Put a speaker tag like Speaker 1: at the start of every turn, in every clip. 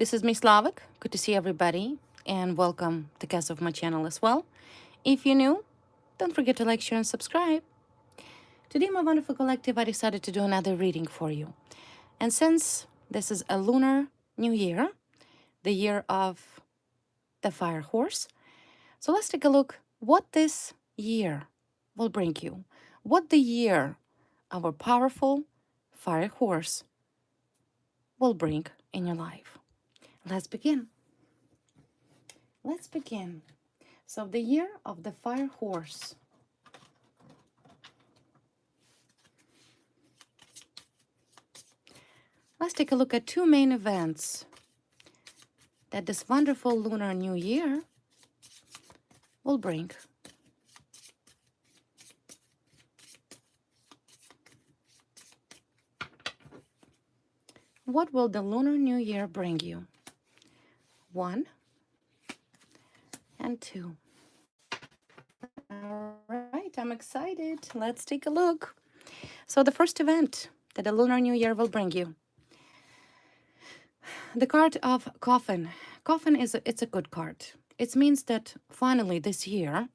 Speaker 1: This is Miss Slavik. Good to see everybody, and welcome to guests of my channel as well. If you're new, don't forget to like, share, and subscribe. Today, my wonderful collective, I decided to do another reading for you. And since this is a lunar new year, the year of the fire horse, so let's take a look what this year will bring you. What the year of our powerful fire horse will bring in your life. Let's begin. Let's begin. So the year of the fire horse. Let's take a look at two main events that this wonderful lunar new year will bring. What will the lunar new year bring you? 1 and 2. All right, I'm excited. Let's take a look. So the first event that the lunar new year will bring you. The card of coffin. Coffin it's a good card. It means that finally this year,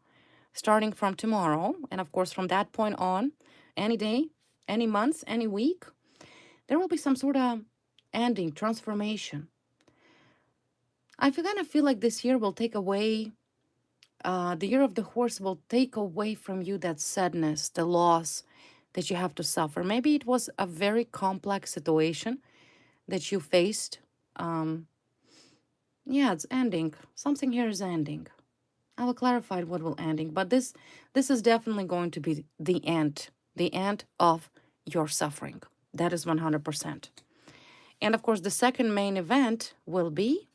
Speaker 1: starting from tomorrow, and of course from that point on, any day, any month, any week, there will be some sort of ending, transformation. I kind of feel like this year will take away, the year of the horse will take away from you that sadness, the loss that you have to suffer. Maybe it was a very complex situation that you faced. Yeah, it's ending. Something here is ending. I will clarify what will ending, but this is definitely going to be the end of your suffering. That is 100%. And of course, the second main event will be,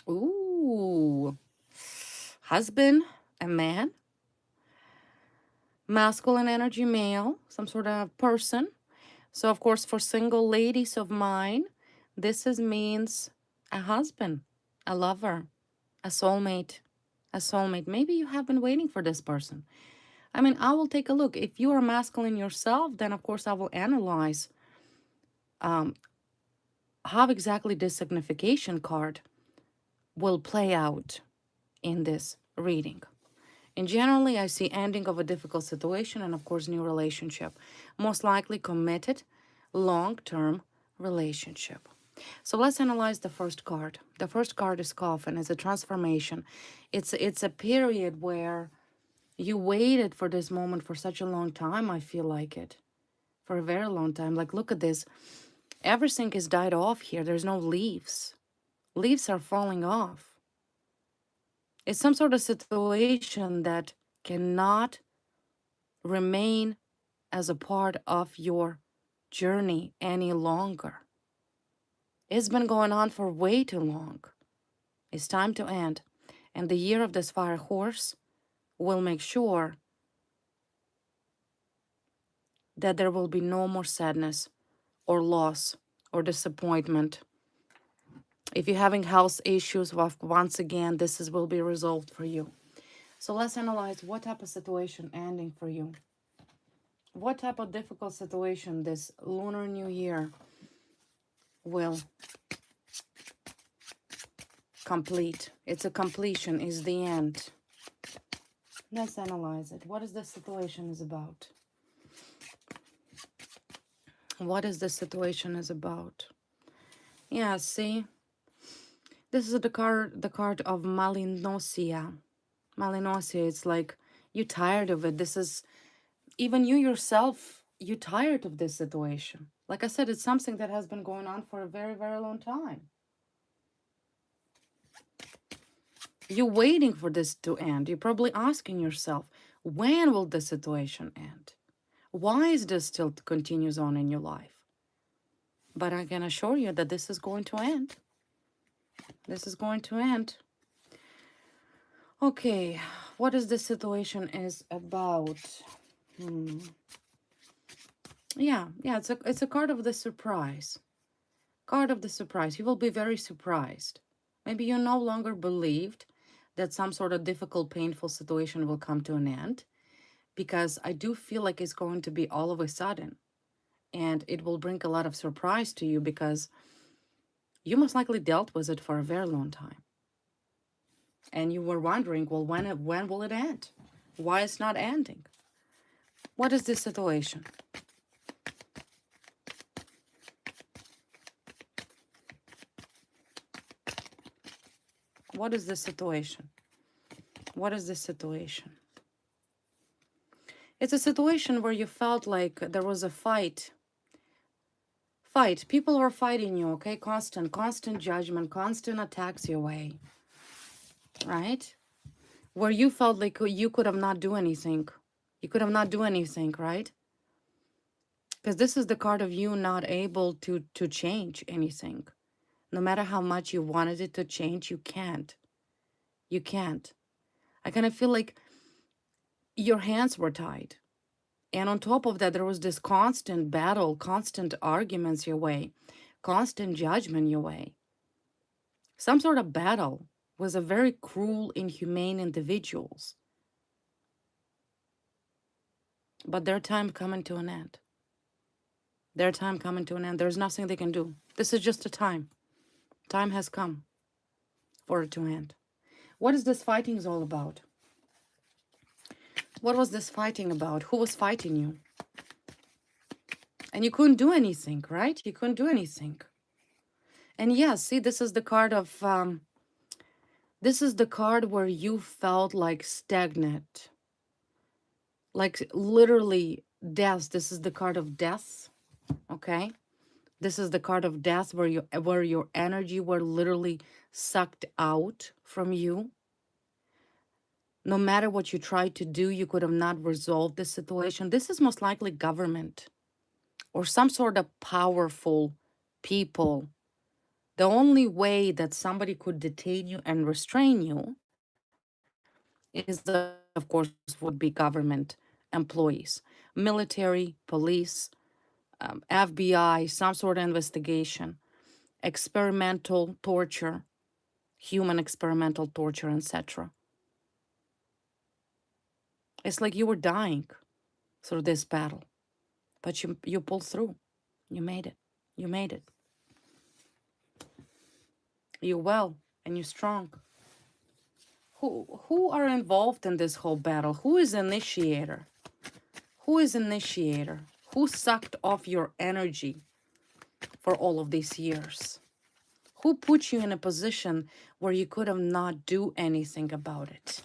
Speaker 1: ooh, husband, a man, masculine energy male, some sort of person. So of course, for single ladies of mine, means a husband, a lover, a soulmate, a soulmate. Maybe you have been waiting for this person. I mean, I will take a look. If you are masculine yourself, then of course I will analyze how exactly this signification card will play out in this reading. And generally, I see ending of a difficult situation and of course new relationship. Most likely committed, long-term relationship. So let's analyze the first card. The first card is coffin. It's a transformation. It's a period where you waited for this moment for such a long time. I feel like it. For a very long time. Like, look at this. Everything is died off here. There's no leaves. Leaves are falling off. It's some sort of situation that cannot remain as a part of your journey any longer. It's been going on for way too long. It's time to end. And the year of this fire horse will make sure that there will be no more sadness or loss or disappointment. If you're having health issues, once again, will be resolved for you. So let's analyze what type of situation ending for you. What type of difficult situation this lunar new year will complete. It's a completion, is the end. Let's analyze it. What is the situation is about? What is the situation is about? Yeah, see? This is the card of Malinosia. Malinosia, it's like you're tired of it. This is, even you yourself, you're tired of this situation. Like I said, it's something that has been going on for a very, very long time. You're waiting for this to end. You're probably asking yourself, when will the situation end? Why is this still continues on in your life? But I can assure you that this is going to end. This is going to end. Okay, what is the situation is about? Yeah, it's a card of the surprise. Card of the surprise. You will be very surprised. Maybe you no longer believed that some sort of difficult, painful situation will come to an end, because I do feel like it's going to be all of a sudden, and it will bring a lot of surprise to you because You most likely dealt with it for a very long time. And you were wondering, well, when will it end? Why it's not ending? What is this situation? What is this situation? What is this situation? It's a situation where you felt like there was a fight. People were fighting you, okay? Constant judgment, constant attacks your way, right? Where you felt like you could have not do anything. You could have not do anything, right? Because this is the card of you not able to change anything. No matter how much you wanted it to change, you can't. You can't. I kind of feel like your hands were tied. And on top of that, there was this constant battle, constant arguments your way, constant judgment your way. Some sort of battle with a very cruel, inhumane individuals. But their time coming to an end. Their time coming to an end. There's nothing they can do. This is just a time. Time has come for it to end. What is this fighting all about? What was this fighting about? Who was fighting you? And you couldn't do anything, right? You couldn't do anything. And yeah, see, this is the card of, this is the card where you felt like stagnant. Like literally death. This is the card of death, okay? This is the card of death where your energy were literally sucked out from you. No matter what you tried to do, you could have not resolved the situation. This is most likely government or some sort of powerful people. The only way that somebody could detain you and restrain you is, of course, would be government employees, military, police, FBI, some sort of investigation, experimental torture, human experimental torture, etc. It's like you were dying through this battle, but you pulled through. You made it. You made it. You're well and you're strong. Who are involved in this whole battle? Who is initiator? Who is initiator? Who sucked off your energy for all of these years? Who put you in a position where you could have not do anything about it?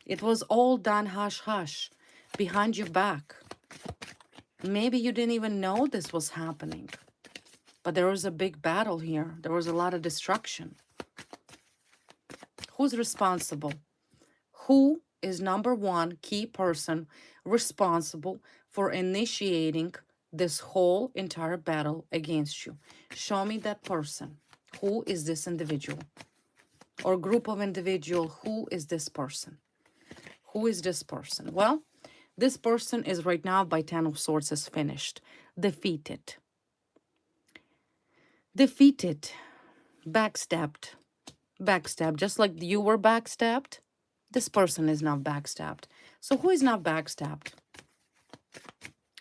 Speaker 1: It was all done hush-hush, behind your back. Maybe you didn't even know this was happening. But there was a big battle here. There was a lot of destruction. Who's responsible? Who is number one key person responsible for initiating this whole entire battle against you? Show me that person. Who is this individual? Or group of individual, who is this person? Who is this person? Well, this person is right now by 10 of Swords is finished. Defeated. Defeated. Backstabbed. Backstabbed. Just like you were backstabbed, this person is now backstabbed. So who is now backstabbed?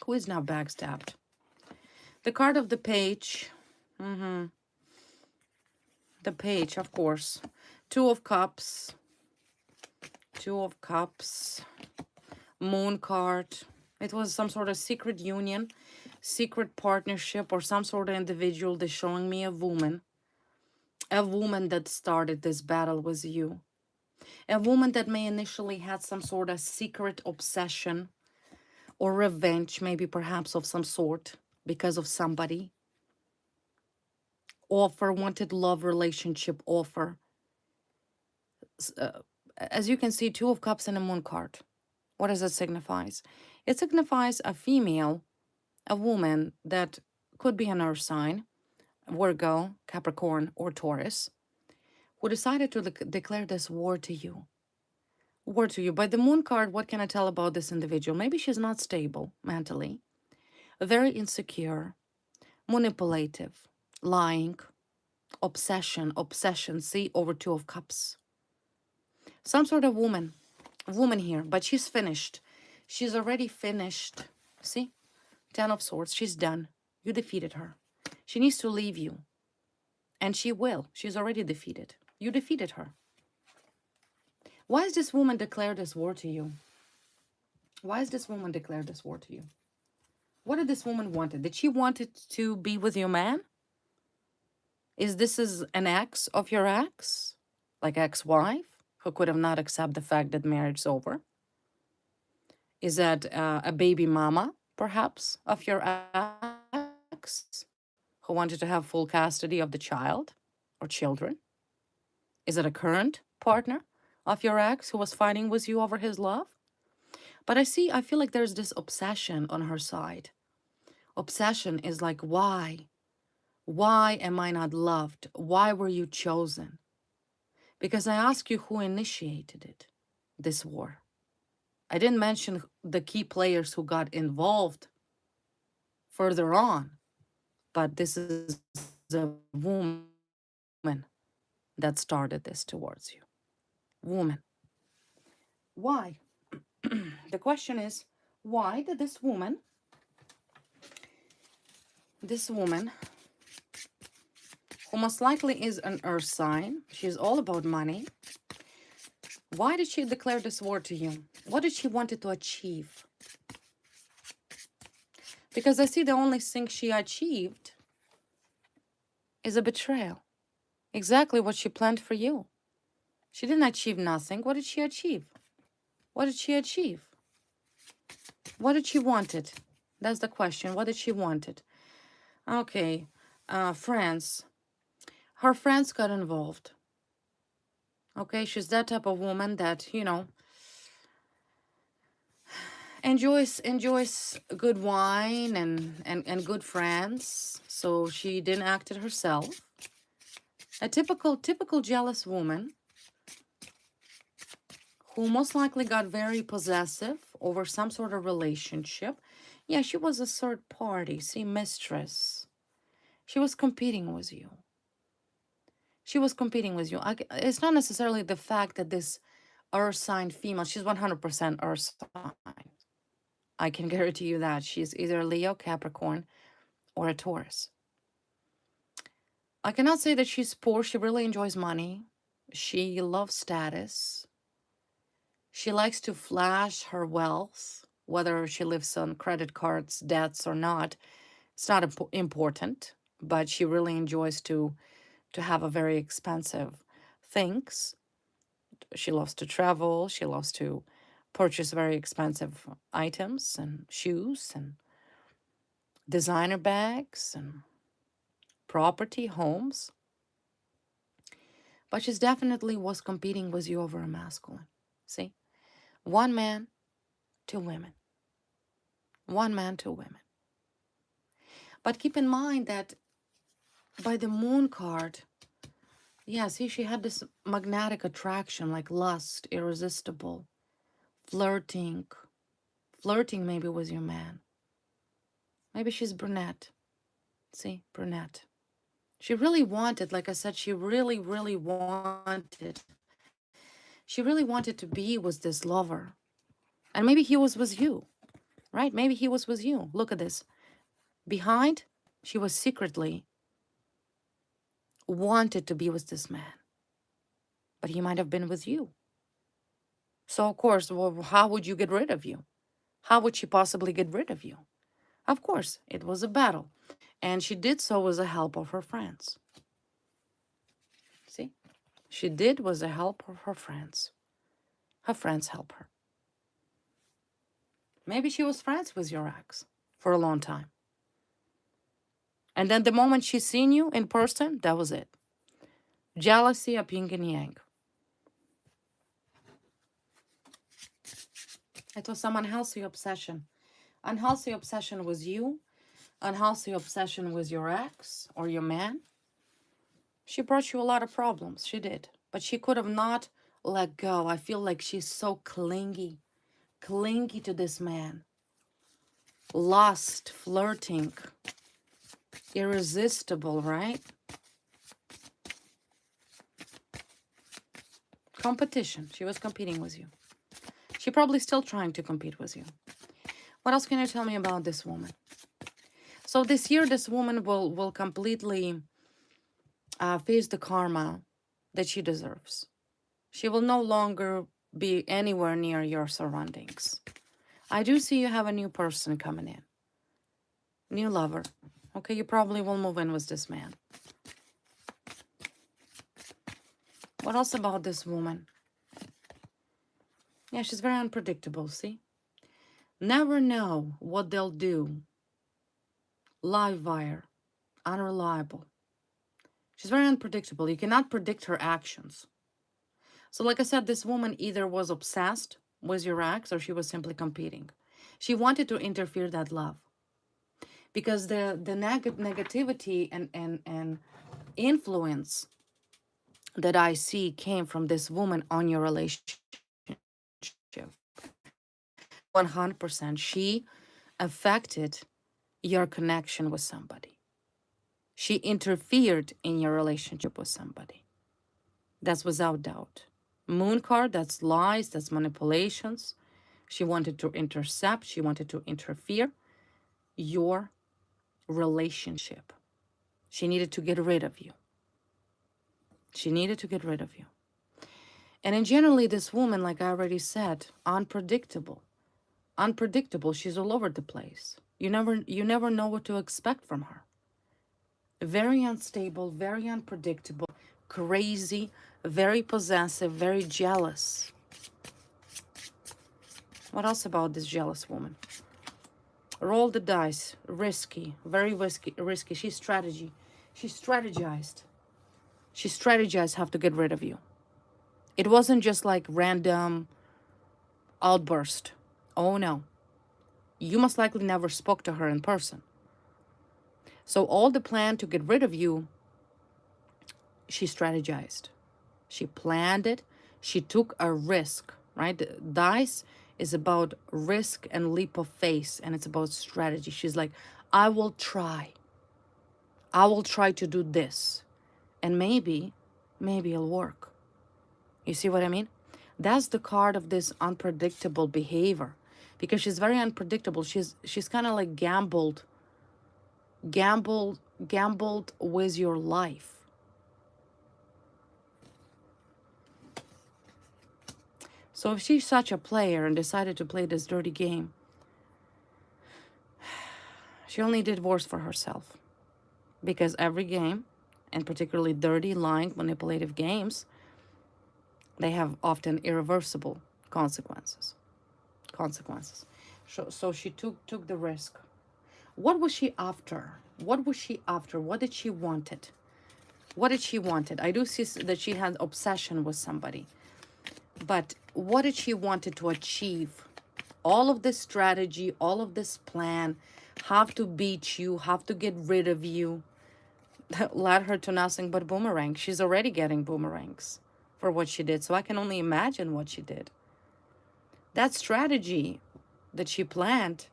Speaker 1: Who is now backstabbed? The card of the page. The page, of course. Two of Cups. Two of Cups. Moon card. It was some sort of secret union, secret partnership, or some sort of individual. They're showing me a woman. A woman that started this battle with you. A woman that may initially had some sort of secret obsession or revenge, maybe perhaps of some sort, because of somebody. Offer, wanted love relationship offer. As you can see, Two of Cups and a Moon card. What does it signify? It signifies a female, a woman that could be an earth sign, Virgo, Capricorn, or Taurus, who decided to declare this war to you. War to you. By the Moon card, what can I tell about this individual? Maybe she's not stable mentally, very insecure, manipulative, lying, obsession, see, over Two of Cups. Some sort of woman here, but she's finished. She's already finished. See? 10 of Swords, she's done. You defeated her. She needs to leave you. And she will. She's already defeated. You defeated her. Why is this woman declare this war to you? Why is this woman declare this war to you? What did this woman want? Did she want it to be with your man? Is this is an ex of your ex? Like ex-wife? Who could have not accept the fact that marriage is over? Is that a baby mama, perhaps, of your ex? Who wanted to have full custody of the child or children? Is it a current partner of your ex who was fighting with you over his love? But I feel like there's this obsession on her side. Obsession is like, why? Why am I not loved? Why were you chosen? Because I ask you who initiated it, this war. I didn't mention the key players who got involved further on, but this is a woman that started this towards you. Woman. Why? The question is, why did this woman, who most likely is an earth sign, she's all about money, why did she declare this war to you? What did she wanted to achieve? Because I see the only thing she achieved is a betrayal. Exactly what she planned for you. She didn't achieve nothing. What did she achieve? What did she achieve? What did she wanted? That's the question. What did she wanted? Okay, friends. Her friends got involved. Okay, she's that type of woman that, you know, enjoys good wine and good friends. So she didn't act it herself. A typical jealous woman who most likely got very possessive over some sort of relationship. Yeah, she was a third party, see, mistress. She was competing with you. She was competing with you. It's not necessarily the fact that this earth sign female, she's 100% earth sign. I can guarantee you that. She's either Leo, Capricorn, or a Taurus. I cannot say that she's poor. She really enjoys money. She loves status. She likes to flash her wealth, whether she lives on credit cards, debts, or not. It's not important, but she really enjoys to have a very expensive things. She loves to travel. She loves to purchase very expensive items and shoes and designer bags and property, homes. But she's definitely was competing with you over a masculine. See? One man, two women. One man, two women. But keep in mind that by the moon card, yeah, see, she had this magnetic attraction, like lust, irresistible, flirting maybe with your man. Maybe she's brunette. See, brunette. She really wanted, like I said, she really wanted to be with this lover. And maybe he was with you, right? Maybe he was with you. Look at this. Behind, she was secretly wanted to be with this man. But he might have been with you. So, of course, well, how would you get rid of you? How would she possibly get rid of you? Of course, it was a battle. And she did so with the help of her friends. See? She did with the help of her friends. Her friends help her. Maybe she was friends with your ex for a long time. And then the moment she seen you in person, that was it. Jealousy of yin and yang. It was some unhealthy obsession. Unhealthy obsession with you. Unhealthy obsession with your ex or your man. She brought you a lot of problems. She did. But she could have not let go. I feel like she's so clingy to this man. Lust, flirting, irresistible, right? Competition. She was competing with you. She probably still trying to compete with you. What else can you tell me about this woman? So this year, this woman will completely face the karma that she deserves. She will no longer be anywhere near your surroundings. I do see you have a new person coming in. New lover. Okay, you probably will move in with this man. What else about this woman? Yeah, she's very unpredictable, see? Never know what they'll do. Live wire. Unreliable. She's very unpredictable. You cannot predict her actions. So like I said, this woman either was obsessed with your ex or she was simply competing. She wanted to interfere that love. Because the negativity and influence that I see came from this woman on your relationship. 100%. She affected your connection with somebody. She interfered in your relationship with somebody. That's without doubt. Moon card, that's lies, that's manipulations. She wanted to intercept, she wanted to interfere your relationship. She needed to get rid of you. She needed to get rid of you. And in generally, this woman, like I already said, unpredictable. Unpredictable. She's all over the place. You never know what to expect from her. Very unstable, very unpredictable, crazy, very possessive, very jealous. What else about this jealous woman? Roll the dice. Risky. Very risky. She strategized. She strategized how to get rid of you. It wasn't just like random outburst. Oh no. You most likely never spoke to her in person. So all the plan to get rid of you, she strategized. She planned it. She took a risk, right? The dice is about risk and leap of faith, and it's about strategy. She's like, I will try. I will try to do this. And maybe it'll work. You see what I mean? That's the card of this unpredictable behavior. Because she's very unpredictable. She's kind of like gambled with your life. So if she's such a player and decided to play this dirty game, she only did worse for herself. Because every game, and particularly dirty, lying, manipulative games, they have often irreversible consequences. So she took the risk. What was she after? What was she after? What did she wanted? What did she wanted? I do see that she had obsession with somebody. But what did she wanted to achieve? All of this strategy, all of this plan, have to beat you, have to get rid of you, led her to nothing but boomerang. She's already getting boomerangs for what she did. So I can only imagine what she did. That strategy that she planned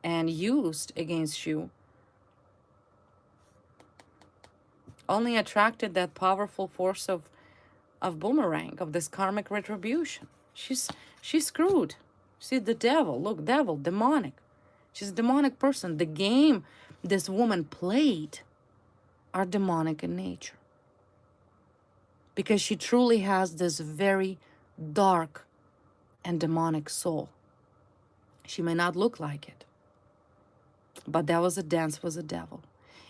Speaker 1: and used against you only attracted that powerful force of boomerang, of this karmic retribution. She's screwed. See, the devil, look, devil, demonic. She's a demonic person. The game this woman played are demonic in nature. Because she truly has this very dark and demonic soul. She may not look like it, but that was a dance with the devil.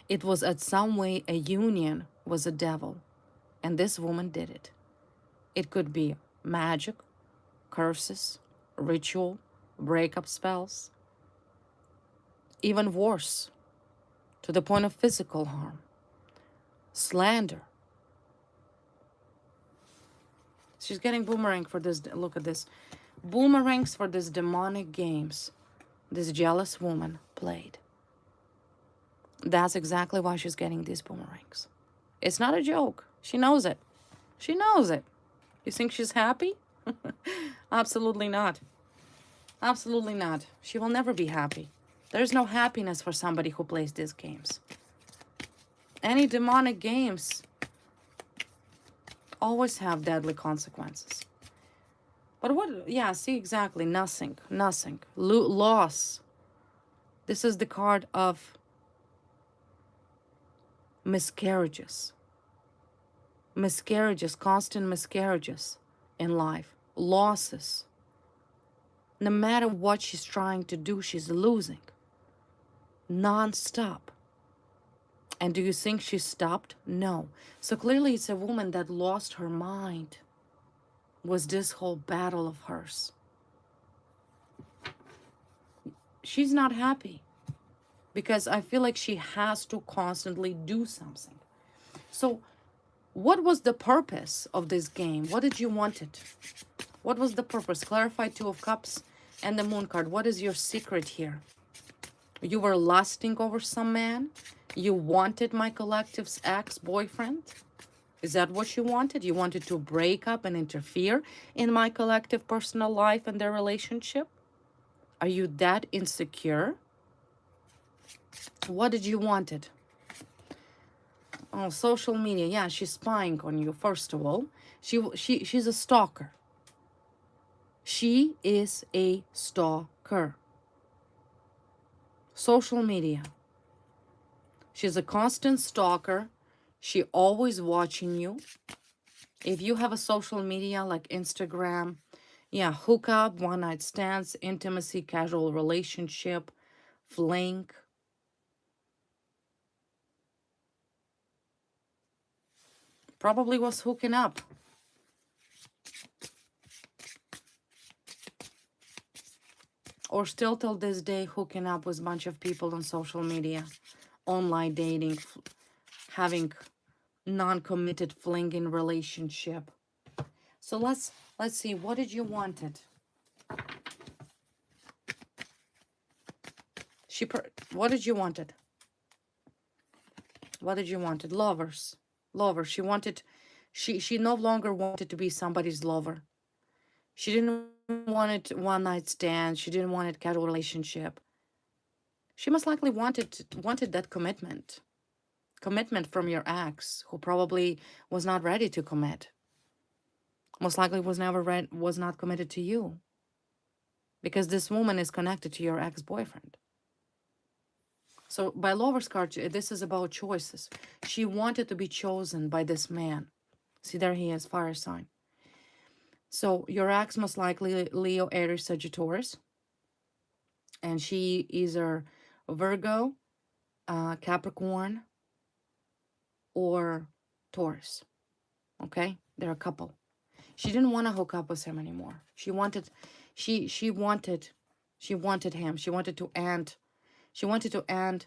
Speaker 1: It was at some way a union with the devil, and this woman did it. It could be magic, curses, ritual, breakup spells, even worse, to the point of physical harm, slander. She's getting boomerang for this. Look at this. Boomerangs for this demonic games this jealous woman played. That's exactly why she's getting these boomerangs. It's not a joke. She knows it. She knows it. You think she's happy? Absolutely not. Absolutely not. She will never be happy. There's no happiness for somebody who plays these games. Any demonic games always have deadly consequences. But what, yeah, see, exactly, nothing. Loss. This is the card of miscarriages. Miscarriages, constant miscarriages in life, losses. No matter what she's trying to do, she's losing non-stop. And do you think she stopped? No. So clearly it's a woman that lost her mind, was this whole battle of hers. She's not happy because I feel like she has to constantly do something. So what was the purpose of this game? What did you want it? What was the purpose? Clarify Two of Cups and the Moon card. What is your secret here? You were lusting over some man? You wanted my collective's ex-boyfriend? Is that what you wanted? You wanted to break up and interfere in my collective personal life and their relationship? Are you that insecure? What did you wanted? Oh, social media. Yeah, she's spying on you, first of all. She's a stalker. She is a stalker. Social media. She's a constant stalker. She always watching you. If you have a social media like Instagram, yeah, hookup, one-night stands, intimacy, casual relationship, fling. Probably was hooking up. Or still till this day hooking up with a bunch of people on social media, online dating, having non-committed flinging relationship. So let's see, what did you wanted? What did you wanted? What did you wanted? Lovers. Lover. She wanted, she no longer wanted to be somebody's lover. She didn't want it one night stand. She didn't want it casual relationship. She most likely wanted that commitment. Commitment from your ex, who probably was not ready to commit. Most likely was not committed to you. Because this woman is connected to your ex-boyfriend. So by Lover's card, this is about choices. She wanted to be chosen by this man. See, there he is, fire sign. So your ex most likely Leo, Aries, Sagittarius. And she is either Virgo, Capricorn, or Taurus. Okay? They're a couple. She didn't want to hook up with him anymore. She wanted him. She wanted to end. She wanted to end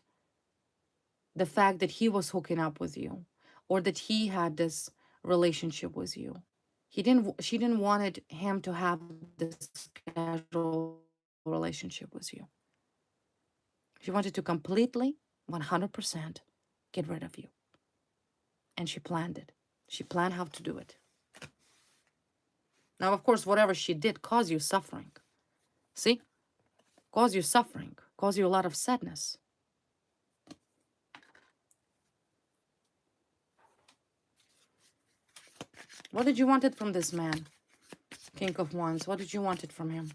Speaker 1: the fact that he was hooking up with you, or that he had this relationship with you. She didn't want him to have this casual relationship with you. She wanted to completely, 100% get rid of you. And she planned it. She planned how to do it. Now, of course, whatever she did caused you suffering. See? Caused you suffering. Caused you a lot of sadness. What did you want it from this man? King of Wands. What did you want it from him?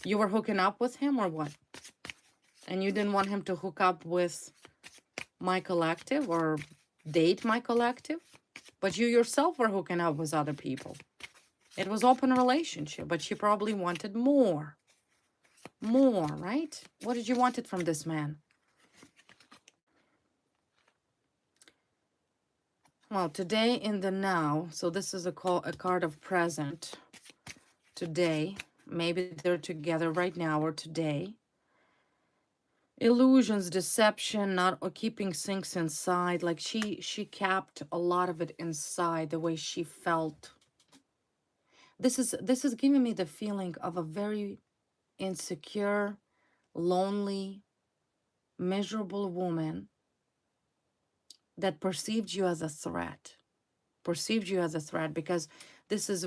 Speaker 1: You were hooking up with him or what? And you didn't want him to hook up with my collective or date my collective? But you yourself were hooking up with other people. It was open relationship, but she probably wanted more. More, right? What did you want it from this man? Well, today in the now, so this is a card of present. Today, maybe they're together right now or today. Illusions, deception, not keeping things inside. Like she kept a lot of it inside, the way she felt. This is giving me the feeling of a very insecure, lonely, miserable woman that perceived you as a threat. Perceived you as a threat because this is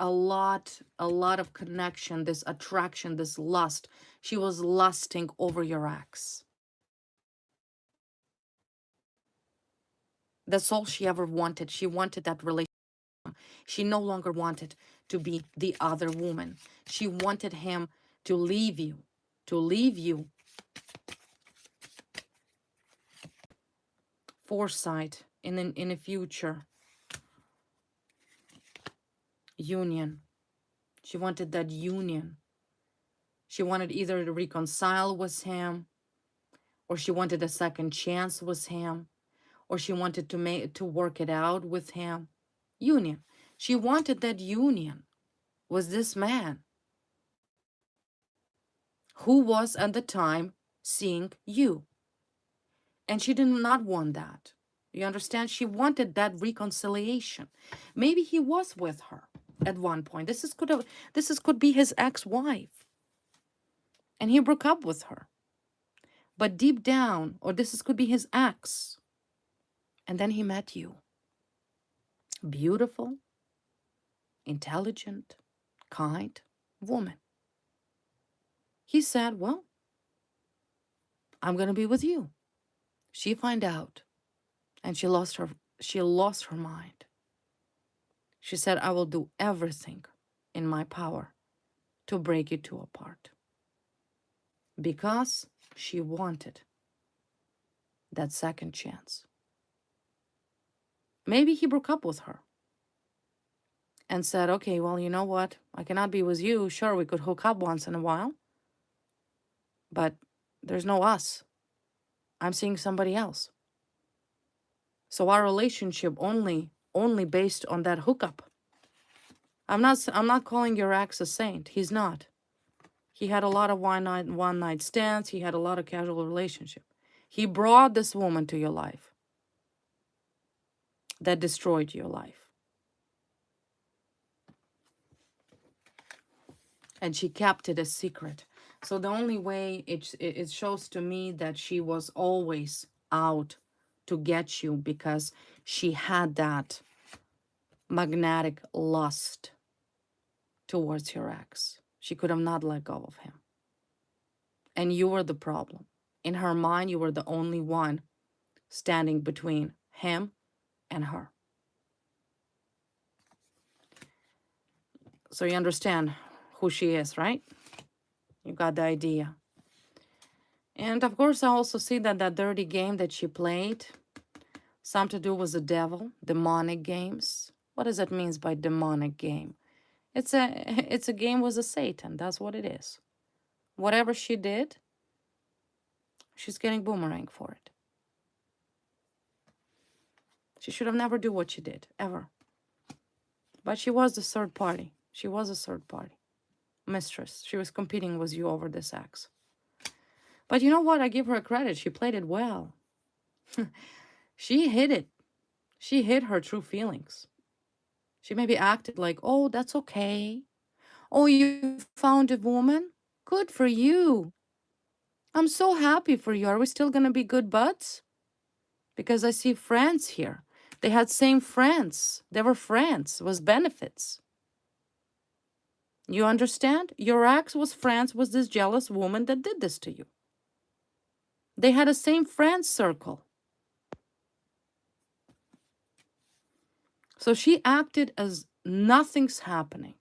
Speaker 1: a lot of connection, this attraction, this lust. She was lusting over your ex. That's all she ever wanted. She wanted that relationship. She no longer wanted to be the other woman. She wanted him to leave you, foresight in the future. union. She wanted that union. She wanted either to reconcile with him, or she wanted a second chance with him, or she wanted to work it out with him. Union. She wanted that union with this man who was at the time seeing you. And she did not want that. You understand? She wanted that reconciliation. Maybe he was with her at one point. Could be his ex-wife. And he broke up with her. But deep down, or could be his ex. And then he met you. Beautiful, intelligent, kind woman. He said, well, I'm going to be with you. She found out, and she lost her mind. She said, I will do everything in my power to break you two apart. Because she wanted that second chance. Maybe he broke up with her and said, okay, well, you know what? I cannot be with you. Sure, we could hook up once in a while, but there's no us. I'm seeing somebody else. So our relationship only based on that hookup. I'm not calling your ex a saint. He's not. He had a lot of one night stands. He had a lot of casual relationship. He brought this woman to your life that destroyed your life. And she kept it a secret. So the only way it shows to me that she was always out to get you, because she had that magnetic lust towards your ex. She could have not let go of him. And you were the problem. In her mind, you were the only one standing between him and her. So you understand who she is, right? You got the idea. And of course, I also see that dirty game that she played, something to do with the devil, demonic games. What does that mean by demonic game? It's a game with a Satan. That's what it is. Whatever she did, she's getting boomerang for it. She should have never do what she did, ever. But she was the third party. She was a third party. Mistress. She was competing with you over this ex. But you know what? I give her credit. She played it well. She hid it. She hid her true feelings. She maybe acted like, oh, that's okay. Oh, you found a woman? Good for you. I'm so happy for you. Are we still going to be good buds? Because I see friends here. They had same friends. They were friends with benefits. You understand? Your ex was friends with this jealous woman that did this to you. They had a same friend circle. So she acted as nothing's happening.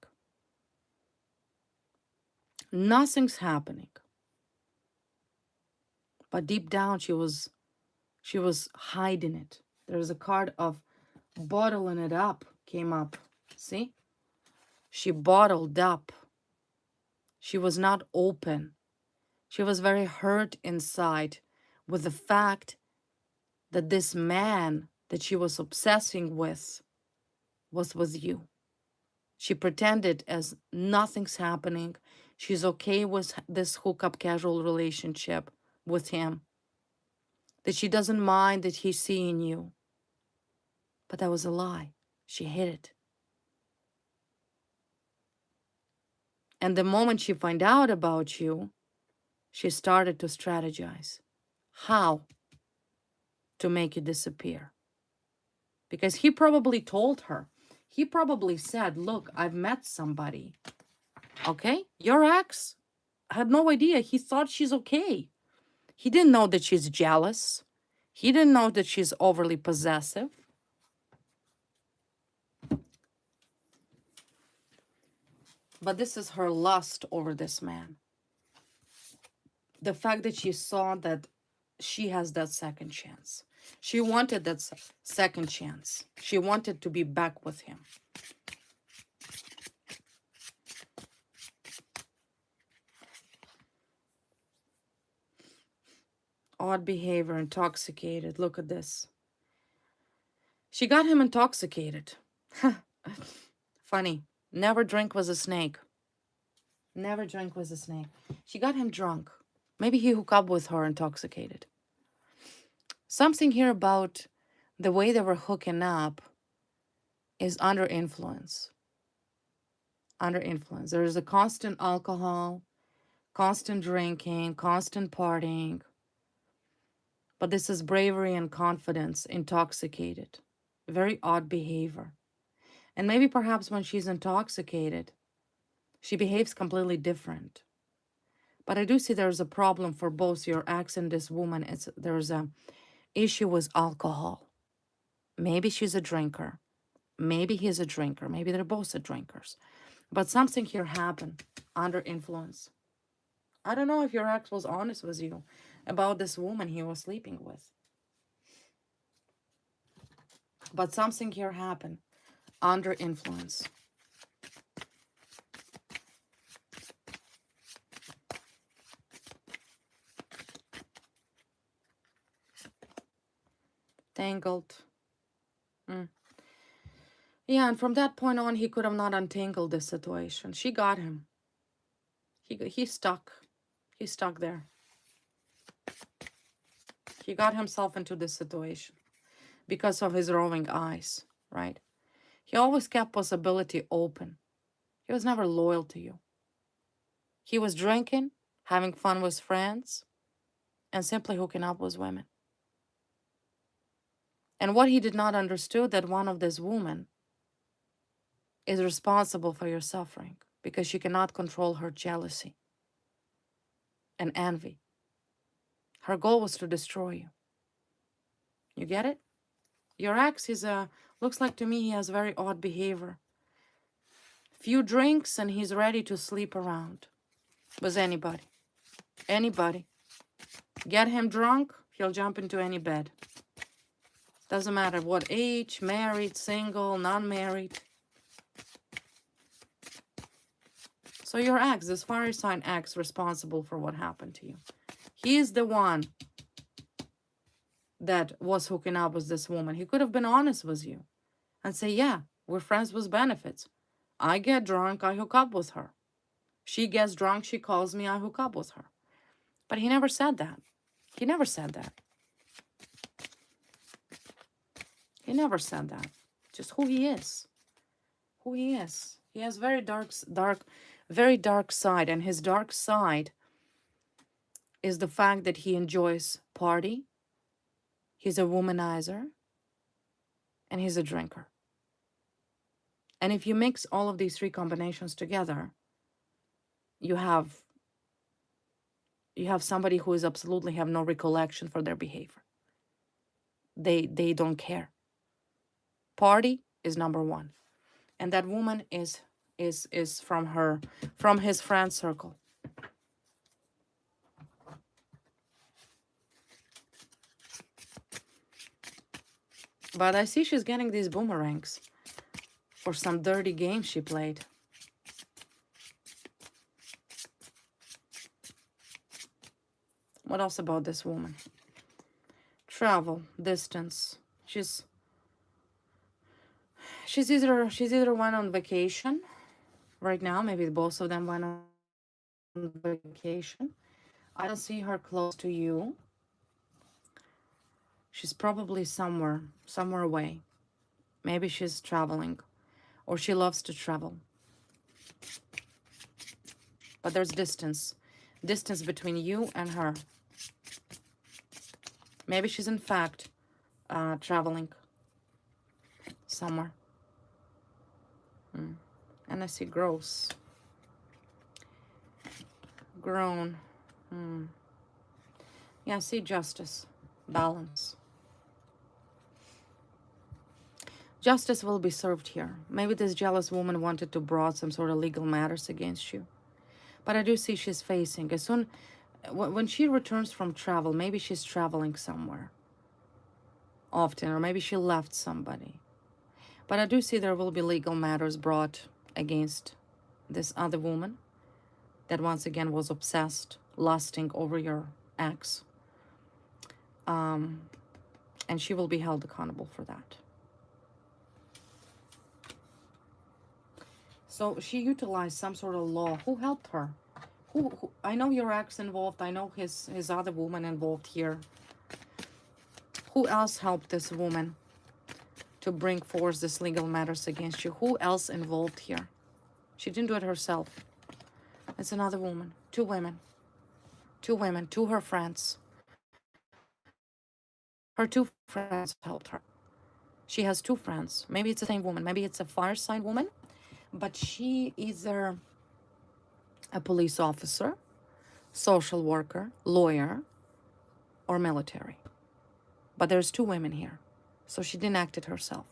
Speaker 1: Nothing's happening. But deep down, she was hiding it. There's a card of bottling it up came up. See? She bottled up. She was not open. She was very hurt inside with the fact that this man that she was obsessing with was with you. She pretended as nothing's happening. She's okay with this hookup casual relationship with him. That she doesn't mind that he's seeing you. But that was a lie. She hid it. And the moment she found out about you, she started to strategize how to make you disappear. Because he probably told her. He probably said, look, I've met somebody. Okay? Your ex had no idea. He thought she's okay. He didn't know that she's jealous. He didn't know that she's overly possessive. But this is her lust over this man. The fact that she saw that she has that second chance. She wanted that second chance. She wanted to be back with him. Odd behavior, intoxicated. Look at this. She got him intoxicated. Funny. Never drink was a snake. Never drink was a snake. She got him drunk. Maybe he hooked up with her intoxicated. Something here about the way they were hooking up is under influence. Under influence. There is a constant alcohol, constant drinking, constant partying. But this is bravery and confidence, intoxicated. Very odd behavior. And maybe perhaps when she's intoxicated, she behaves completely different. But I do see there's a problem for both your ex and this woman. There's a issue with alcohol. Maybe she's a drinker. Maybe he's a drinker. Maybe they're both the drinkers. But something here happened under influence. I don't know if your ex was honest with you about this woman he was sleeping with. But something here happened under influence. Tangled. Yeah, and from that point on, he could have not untangled this situation. She got him. He's stuck. He's stuck there. He got himself into this situation because of his roving eyes, right? He always kept possibility open. He was never loyal to you. He was drinking, having fun with friends, and simply hooking up with women. And what he did not understood that one of these women is responsible for your suffering because she cannot control her jealousy and envy. Her goal was to destroy you. You get it? Your ex looks like to me he has very odd behavior. Few drinks and he's ready to sleep around with anybody. Anybody. Get him drunk, he'll jump into any bed. Doesn't matter what age, married, single, non-married. So your ex, this fire sign ex, responsible for what happened to you. He is the one that was hooking up with this woman. He could have been honest with you and say, yeah, we're friends with benefits. I get drunk, I hook up with her. She gets drunk, she calls me, I hook up with her. But he never said that. He never said that. He never said that. Just who he is. Who he is. He has very dark side. And his dark side is the fact that he enjoys party. He's a womanizer. And he's a drinker. And if you mix all of these three combinations together, you have somebody who is absolutely have no recollection for their behavior. They don't care. Party is number one. And that woman is from his friend circle. But I see she's getting these boomerangs for some dirty game she played. What else about this woman? Travel, distance. She's either went on vacation right now. Maybe both of them went on vacation. I don't see her close to you. She's probably somewhere away. Maybe she's traveling, or she loves to travel. But there's distance between you and her. Maybe she's in fact traveling somewhere. And I see gross. Grown. Yeah, I see justice. Balance. Justice will be served here. Maybe this jealous woman wanted to brought some sort of legal matters against you. But I do see she's facing. When she returns from travel, maybe she's traveling somewhere often, or maybe she left somebody. But I do see there will be legal matters brought against this other woman that once again was obsessed, lusting over your ex. And she will be held accountable for that. So she utilized some sort of law. Who helped her? Who I know your ex involved. I know his other woman involved here. Who else helped this woman to bring forth this legal matters against you? Who else involved here? She didn't do it herself. It's another woman. Two women. Two women. Two her friends. Her two friends helped her. She has two friends. Maybe it's the same woman. Maybe it's a fire sign woman. But she either a police officer, social worker, lawyer, or military. But there's two women here. So she didn't act it herself.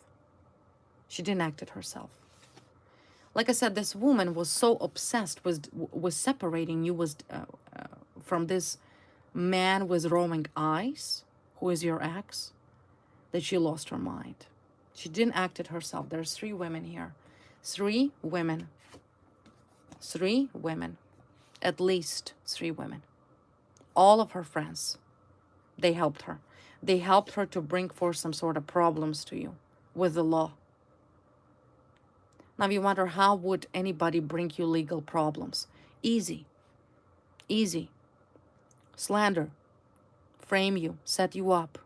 Speaker 1: She didn't act it herself. Like I said, this woman was so obsessed with separating you from this man with roaming eyes, who is your ex, that she lost her mind. She didn't act it herself. There's three women here. Three women. Three women. At least three women. All of her friends. They helped her. They helped her to bring forth some sort of problems to you with the law. Now you wonder, how would anybody bring you legal problems? Easy. Easy. Slander. Frame you. Set you up.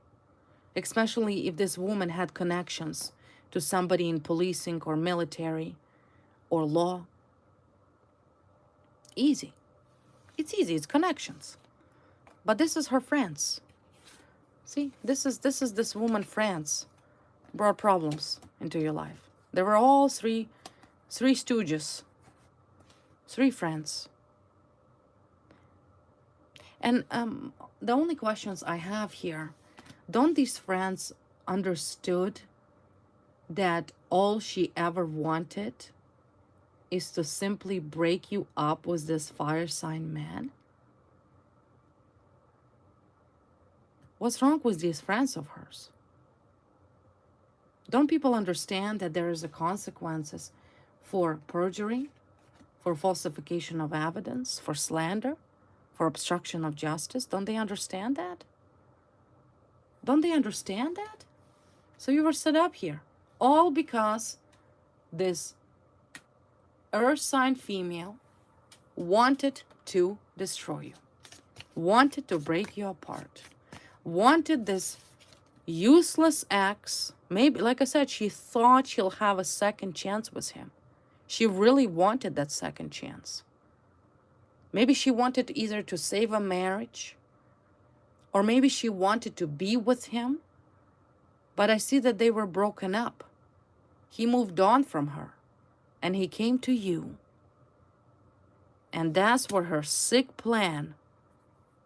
Speaker 1: Especially if this woman had connections to somebody in policing or military or law. Easy. It's easy. It's connections. But this is her friends. See, this is this woman friends brought problems into your life. There were all three stooges, three friends. And the only questions I have here, don't these friends understood that all she ever wanted is to simply break you up with this fire sign man? What's wrong with these friends of hers? Don't people understand that there is a consequences for perjury, for falsification of evidence, for slander, for obstruction of justice? Don't they understand that? Don't they understand that? So you were set up here, all because this earth sign female wanted to destroy you, wanted to break you apart, wanted this useless ex. Maybe, like I said, she thought she'll have a second chance with him. She really wanted that second chance. Maybe she wanted either to save a marriage, or maybe she wanted to be with him. But I see that they were broken up. He moved on from her, and he came to you. And that's where her sick plan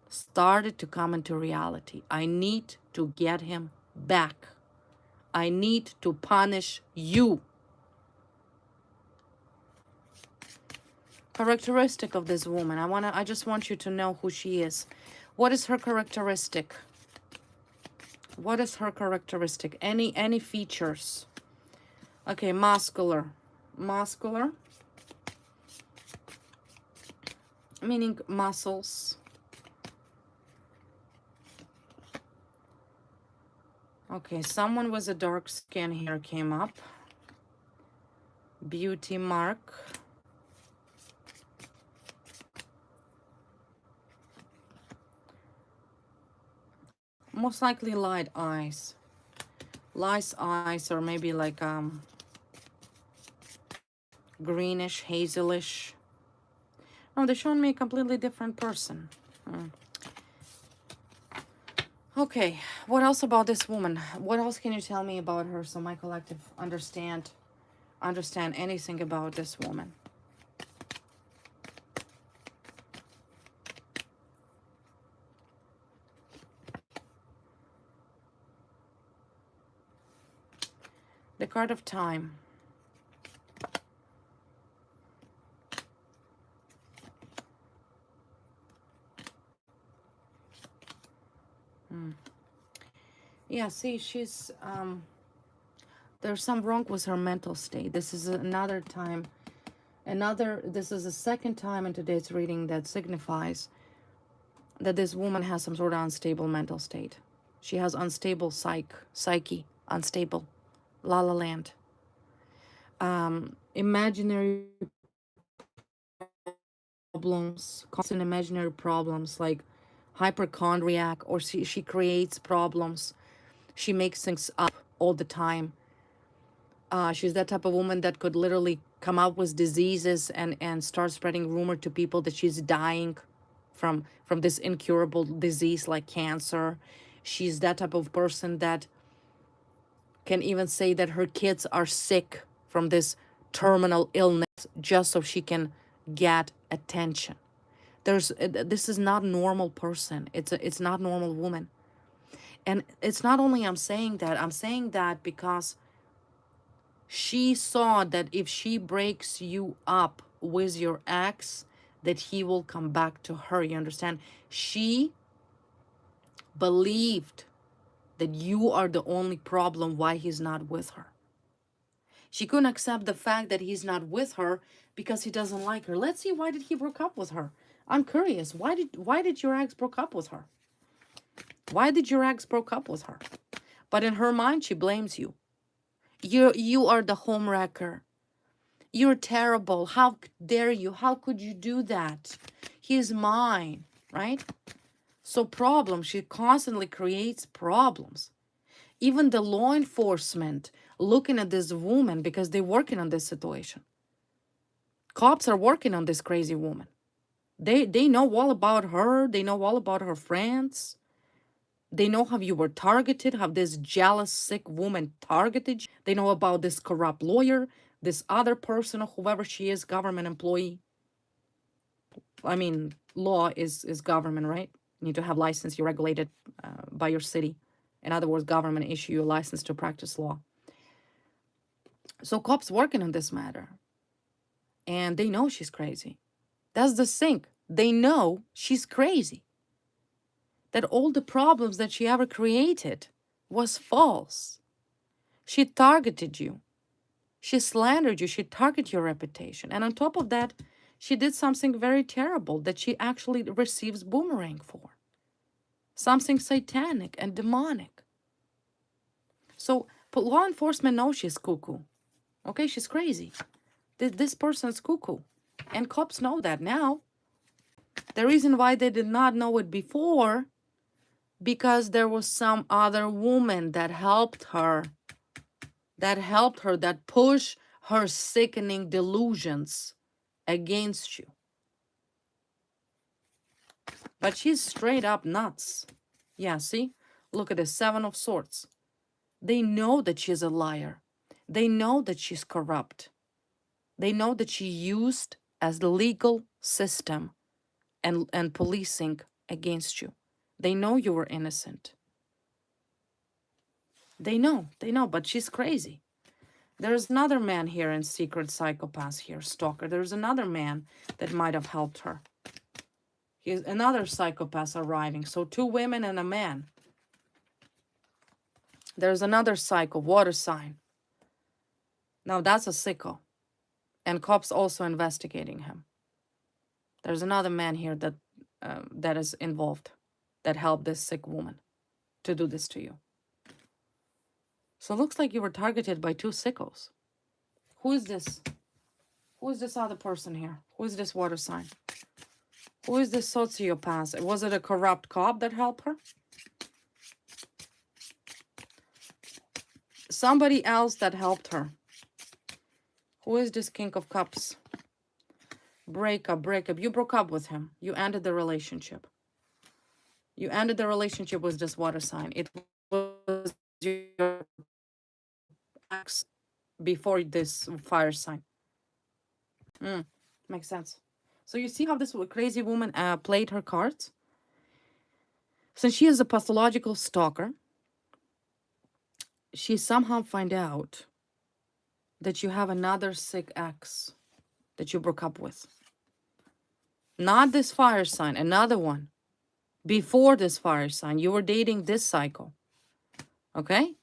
Speaker 1: started to come into reality. I need to get him back. I need to punish you. Characteristic of this woman. I just want you to know who she is. What is her characteristic? What is her characteristic? Any features? Okay, muscular. Muscular. Meaning muscles. Okay, someone with a dark skin here came up. Beauty mark. Most likely light eyes. Light eyes, or maybe like greenish, hazelish. No, they're showing me a completely different person. Okay, what else about this woman? What else can you tell me about her so my collective understand anything about this woman? The card of time. Yeah, see, she's there's some wrong with her mental state. This is another time, this is the second time in today's reading that signifies that this woman has some sort of unstable mental state. She has unstable psyche, unstable, la la land. Imaginary problems, constant imaginary problems like hypochondriac, or she creates problems. She makes things up all the time. She's that type of woman that could literally come up with diseases and start spreading rumor to people that she's dying from this incurable disease like cancer. She's that type of person that can even say that her kids are sick from this terminal illness just so she can get attention. This is not a normal person. It's not a normal woman. And it's not only I'm saying that because she saw that if she breaks you up with your ex, that he will come back to her. You understand? She believed that you are the only problem why he's not with her. She couldn't accept the fact that he's not with her because he doesn't like her. Let's see, why did he broke up with her? I'm curious. Why did your ex broke up with her? Why did your ex broke up with her? But in her mind, she blames you. You are the home wrecker. You're terrible. How dare you? How could you do that? He's mine, right? So problems, she constantly creates problems. Even the law enforcement looking at this woman because they're working on this situation. Cops are working on this crazy woman. They know all about her. They know all about her friends. They know how you were targeted, how this jealous, sick woman targeted you. They know about this corrupt lawyer, this other person, or whoever she is, government employee. I mean, law is government, right? You need to have license. You're regulated by your city. In other words, government issue you a license to practice law. So cops working on this matter. And they know she's crazy. That's the thing. They know she's crazy. That all the problems that she ever created was false. She targeted you. She slandered you. She targeted your reputation. And on top of that, she did something very terrible that she actually receives boomerang for. Something satanic and demonic. So law enforcement knows she's cuckoo. Okay, she's crazy. This person's cuckoo. And cops know that now. The reason why they did not know it before, because there was some other woman that helped her, that pushed her sickening delusions against you. But she's straight up nuts. Yeah, see? Look at the Seven of Swords. They know that she's a liar. They know that she's corrupt. They know that she used as the legal system and policing against you. They know you were innocent. They know, but she's crazy. There's another man here in secret psychopath here, stalker. There's another man that might have helped her. He's another psychopath arriving. So 2 women and a man. There's another psycho, water sign. Now that's a sicko. And cops also investigating him. There's another man here that is involved, that helped this sick woman to do this to you. So it looks like you were targeted by 2 sickos. Who is this? Who is this other person here? Who is this water sign? Who is this sociopath? Was it a corrupt cop that helped her? Somebody else that helped her. Who is this King of Cups? Break up. You broke up with him. You ended the relationship. You ended the relationship with this water sign. It was your ex before this fire sign. Makes sense. So you see how this crazy woman played her cards? Since she is a pathological stalker, she somehow find out that you have another sick ex that you broke up with. Not this fire sign, another one. Before this fire sign, you were dating this cycle. Okay?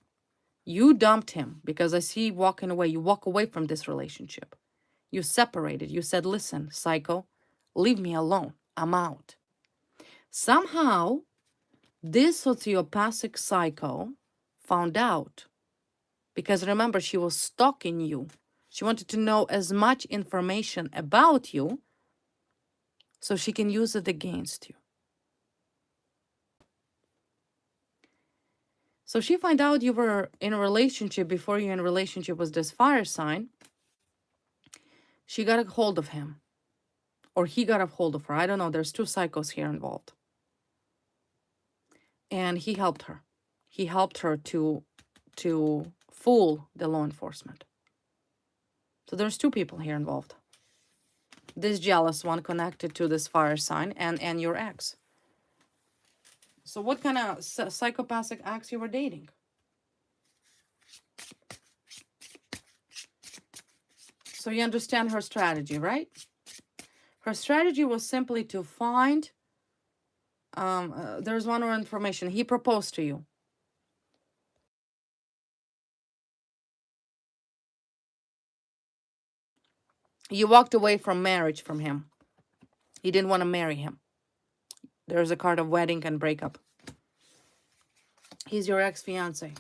Speaker 1: You dumped him because I see you walking away. You walk away from this relationship. You separated. You said, listen, psycho, leave me alone. I'm out. Somehow, This sociopathic psycho found out, because remember, she was stalking you. She wanted to know as much information about you so she can use it against you. So she found out you were in a relationship before you're in a relationship with this fire sign. She got a hold of him, or he got a hold of her. I don't know. There's two psychos here involved. And he helped her. He helped her to fool the law enforcement. So there's two people here involved. This jealous one connected to this fire sign and your ex. So what kind of psychopathic ex you were dating? So you understand her strategy, right? Her strategy was simply to find, there's one more information. He proposed to you. You walked away from marriage from him. You didn't want to marry him. There's a card of wedding and breakup. He's your ex-fiance.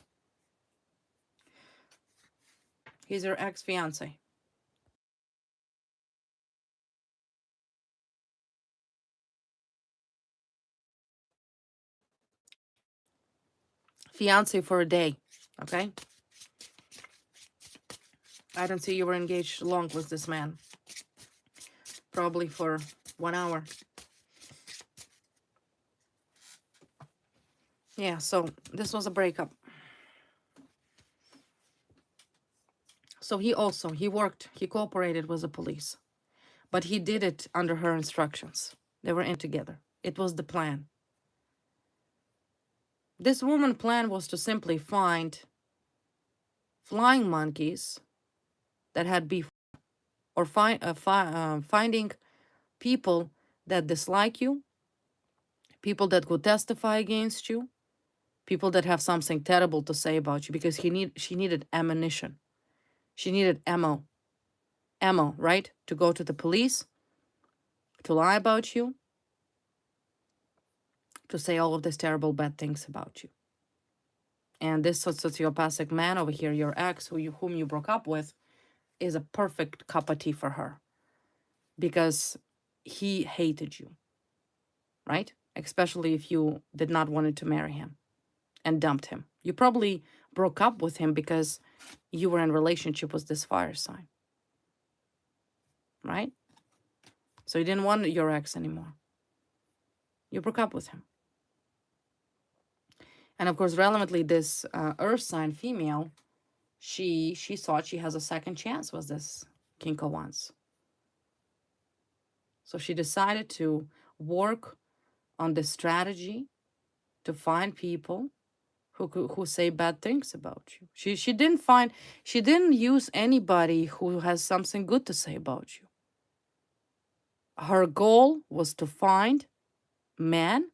Speaker 1: He's your ex-fiance. Fiance for a day, okay? I don't see you were engaged long with this man. Probably for 1 hour. Yeah, so this was a breakup. So he cooperated with the police. But he did it under her instructions. They were in together. It was the plan. This woman's plan was to simply find flying monkeys that had beef, or finding people that dislike you, people that could testify against you, people that have something terrible to say about you, because she needed ammunition. She needed ammo, right? To go to the police, to lie about you, to say all of these terrible bad things about you. And this sociopathic man over here, your ex, whom you broke up with, is a perfect cup of tea for her, because he hated you, right? Especially if you did not want to marry him and dumped him. You probably broke up with him because you were in a relationship with this fire sign, right? So you didn't want your ex anymore. You broke up with him. And of course, relevantly, this earth sign female, she thought she has a second chance with this Kinko once. So she decided to work on the strategy to find people who say bad things about you. She didn't use anybody who has something good to say about you. Her goal was to find men,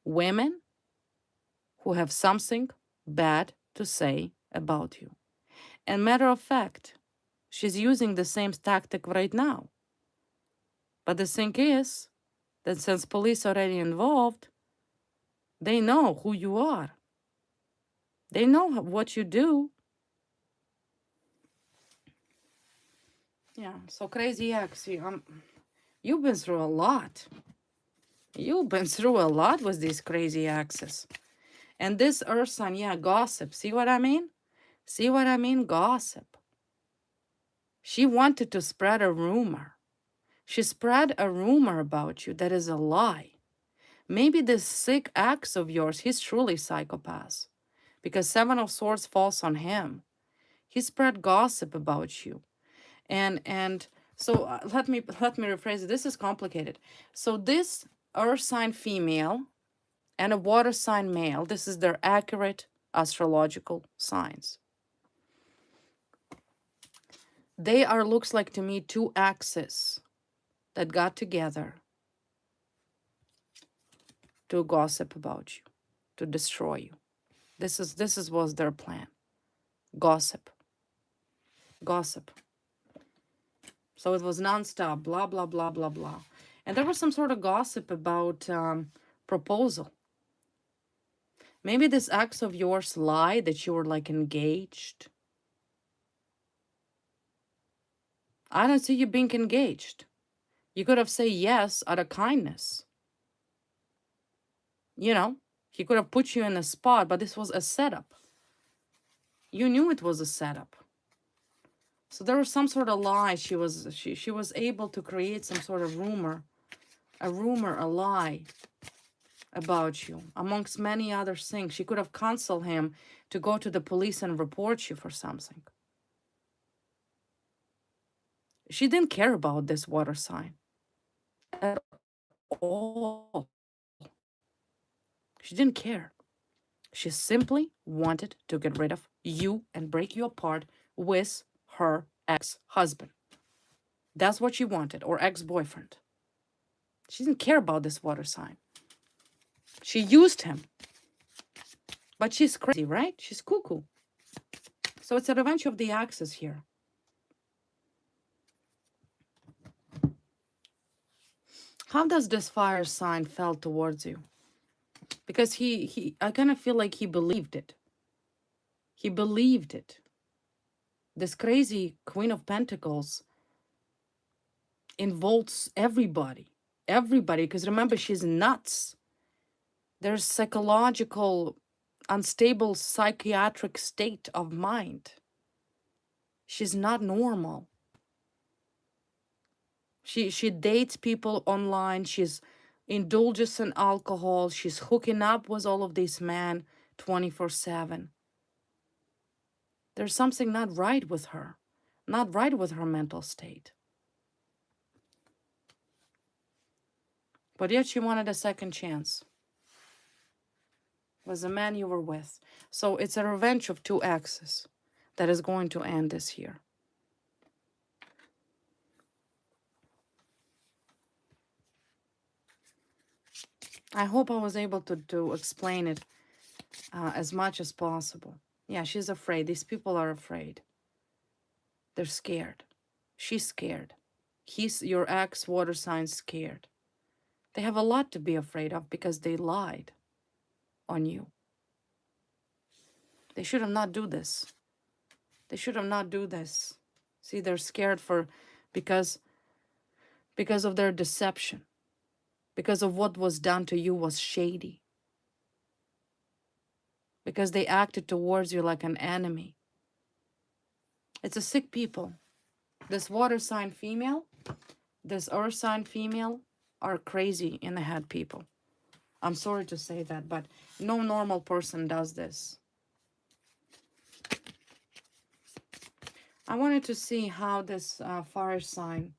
Speaker 1: women who have something bad to say about you. And matter of fact, she's using the same tactic right now. But the thing is that since police are already involved, they know who you are. They know what you do. Yeah, so crazy ex, you've been through a lot. You've been through a lot with these crazy exes. And this earth sign, yeah, gossip. See what I mean? See what I mean? Gossip. She wanted to spread a rumor. She spread a rumor about you that is a lie. Maybe this sick ex of yours, he's truly psychopath, because Seven of Swords falls on him. He spread gossip about you. And so let me rephrase it. This is complicated. So this earth sign female and a water sign male, this is their accurate astrological signs. They are, looks like to me, two axes that got together to gossip about you, to destroy you. This was their plan. Gossip. Gossip. So it was nonstop, blah, blah, blah, blah, blah. And there was some sort of gossip about proposal. Maybe this ex of yours lied that you were like engaged. I don't see you being engaged. You could have said yes out of kindness. You know, he could have put you in a spot, but this was a setup. You knew it was a setup. So there was some sort of lie. She was able to create some sort of rumor, a lie about you, amongst many other things. She could have counseled him to go to the police and report you for something. She didn't care about this water sign at all. She didn't care. She simply wanted to get rid of you and break you apart with her ex-husband. That's what she wanted, or ex-boyfriend. She didn't care about this water sign. She used him. But she's crazy, right? She's cuckoo. So it's a revenge of the axis here. How does this fire sign felt towards you? Because I kind of feel like he believed it. He believed it. This crazy Queen of Pentacles involves everybody. Everybody, because remember, she's nuts. There's psychological, unstable psychiatric state of mind. She's not normal. She dates people online. She's indulges in alcohol. She's hooking up with all of these men 24/7. There's something not right with her. Not right with her mental state. But yet she wanted a second chance. It was the man you were with. So it's a revenge of two exes that is going to end this year. I hope I was able to explain it as much as possible. Yeah, she's afraid. These people are afraid. They're scared. She's scared. He's your ex water sign scared. They have a lot to be afraid of because they lied on you. They should have not do this. They should have not do this. See, they're scared because of their deception. Because of what was done to you was shady. Because they acted towards you like an enemy. It's a sick people. This water sign female, this earth sign female are crazy in the head people. I'm sorry to say that, but no normal person does this. I wanted to see how this fire sign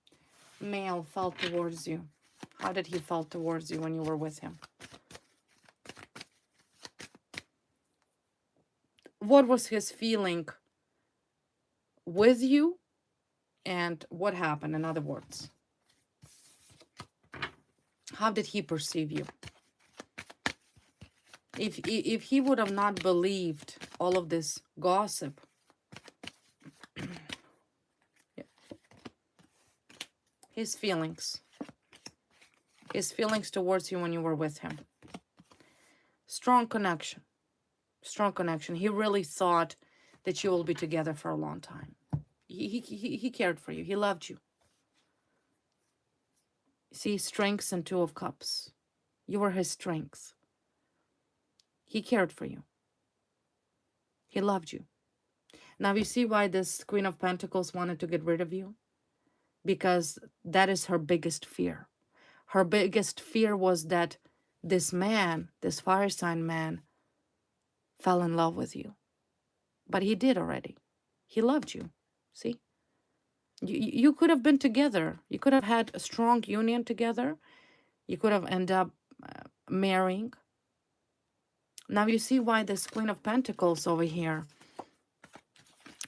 Speaker 1: male felt towards you. How did he felt towards you when you were with him? What was his feeling with you? And what happened, in other words? How did he perceive you? If he would have not believed all of this gossip, his feelings towards you when you were with him. Strong connection. Strong connection. He really thought that you will be together for a long time. He cared for you. He loved you. See, strengths and Two of Cups. You were his strength. He cared for you. He loved you. Now you see why this Queen of Pentacles wanted to get rid of you? Because that is her biggest fear. Her biggest fear was that this man, this fire sign man, fell in love with you. But he did already. He loved you. See? You could have been together. You could have had a strong union together. You could have ended up marrying. Now you see why this Queen of Pentacles over here,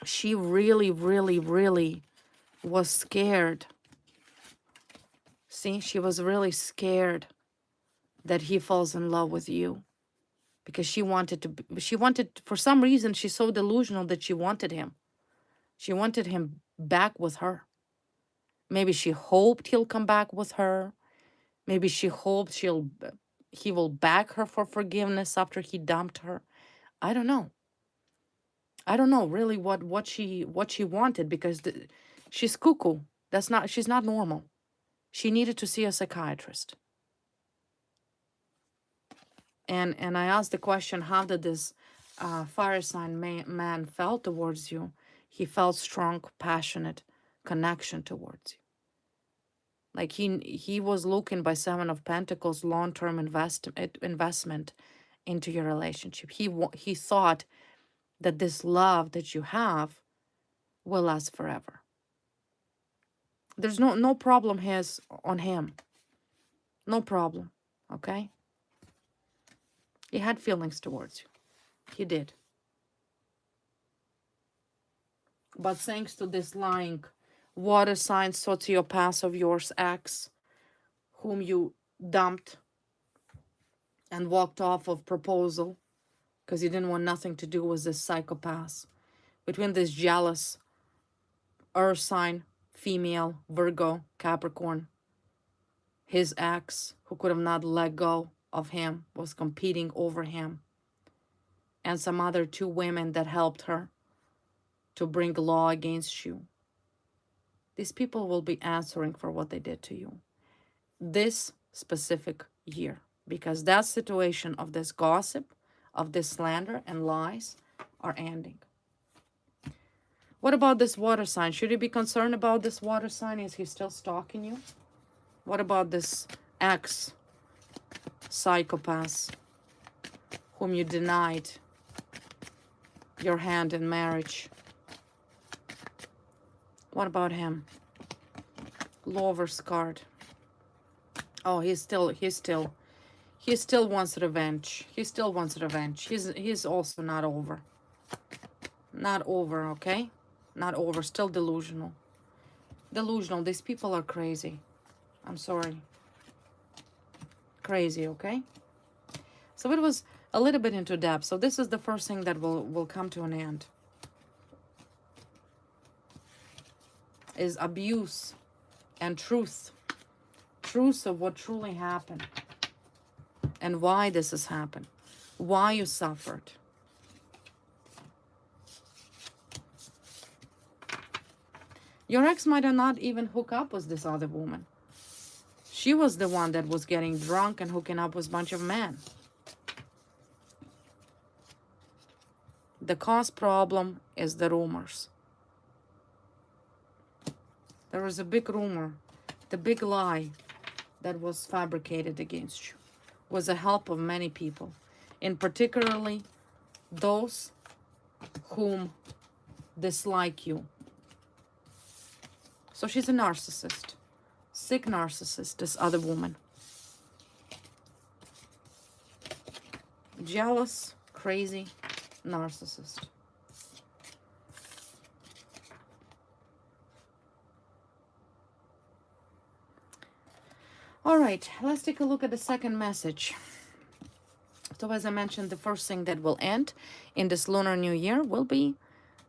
Speaker 1: she really, really, really was scared. See, she was really scared that he falls in love with you. Because she wanted, for some reason, she's so delusional that she wanted him. She wanted him back with her. Maybe she hoped he'll come back with her. Maybe she hoped she'll he will beg her for forgiveness after he dumped her. I don't know. I don't know really what she wanted, because she's cuckoo. She's not normal. She needed to see a psychiatrist. And I asked the question, how did this fire sign man felt towards you? He felt strong, passionate connection towards you. Like he was looking by Seven of Pentacles, long-term investment into your relationship. He thought that this love that you have will last forever. There's no problem on him. No problem. Okay? He had feelings towards you. He did. But thanks to this lying water sign sociopath of yours, ex, whom you dumped and walked off of proposal because you didn't want nothing to do with this psychopath, between this jealous earth sign, female, Virgo, Capricorn, his ex, who could have not let go of him, was competing over him, and some other 2 women that helped her to bring law against you. These people will be answering for what they did to you this specific year, because that situation of this gossip, of this slander and lies are ending. What about this water sign? Should you be concerned about this water sign? Is he still stalking you? What about this ex psychopath whom you denied your hand in marriage? What about him? Lover's card. Oh, he still wants revenge. He still wants revenge. He's also not over. Not over, okay? Not over. Still delusional. Delusional. These people are crazy. I'm sorry. Crazy, okay? So it was a little bit into depth. So this is the first thing that will come to an end. Is abuse and truth. Truth of what truly happened. And why this has happened. Why you suffered. Your ex might have not even hook up with this other woman. She was the one that was getting drunk and hooking up with a bunch of men. The cause problem is the rumors. There was a big rumor, the big lie that was fabricated against you was the help of many people, and particularly those whom dislike you. So she's a narcissist, sick narcissist, this other woman. Jealous, crazy narcissist. All right, let's take a look at the second message. So as I mentioned, the first thing that will end in this Lunar New Year will be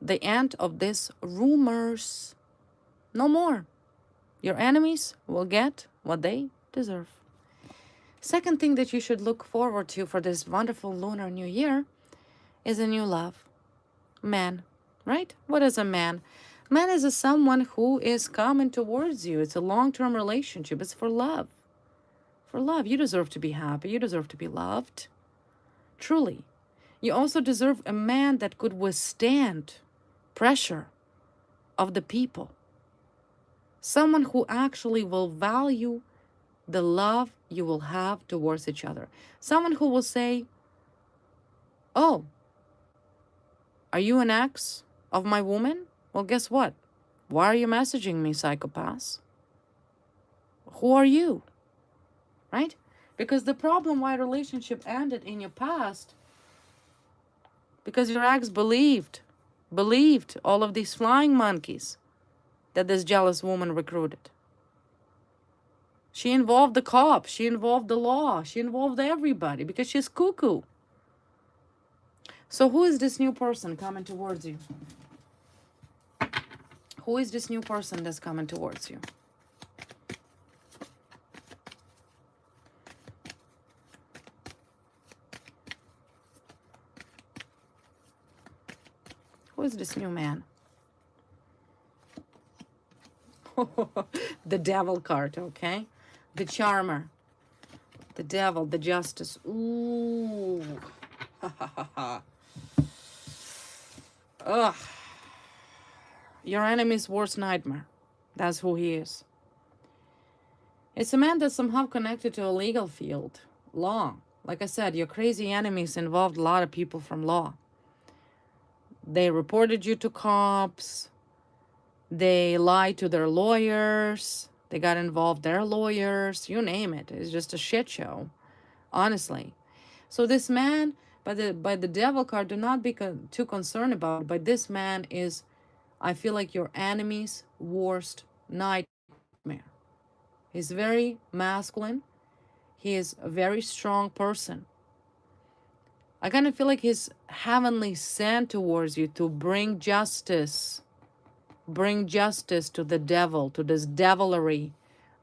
Speaker 1: the end of these rumors. No more. Your enemies will get what they deserve. Second thing that you should look forward to for this wonderful Lunar New Year is a new love. Man, right? What is a man? Man is someone who is coming towards you. It's a long-term relationship. It's for love. For love. You deserve to be happy. You deserve to be loved. Truly. You also deserve a man that could withstand pressure of the people. Someone who actually will value the love you will have towards each other. Someone who will say, oh, are you an ex of my woman? Well, guess what? Why are you messaging me, psychopaths? Who are you? Right? Because the problem why relationship ended in your past, because your ex believed all of these flying monkeys that this jealous woman recruited. She involved the cops, she involved the law, she involved everybody because she's cuckoo. So who is this new person coming towards you? Who is this new person that's coming towards you? is this new man? The devil card, okay? The charmer, the devil, the justice. Ooh. Ugh. Your enemy's worst nightmare. That's who he is. It's a man that's somehow connected to a legal field. Law. Like I said, your crazy enemies involved a lot of people from law. They reported you to cops. They lied to their lawyers. They got involved, their lawyers. You name it. It's just a shit show. Honestly. So this man, by the devil card, do not be too concerned about it. But this man is, I feel like, your enemy's worst nightmare. He's very masculine. He is a very strong person. I kind of feel like he's heavenly sent towards you to bring justice. Bring justice to the devil, to this devilry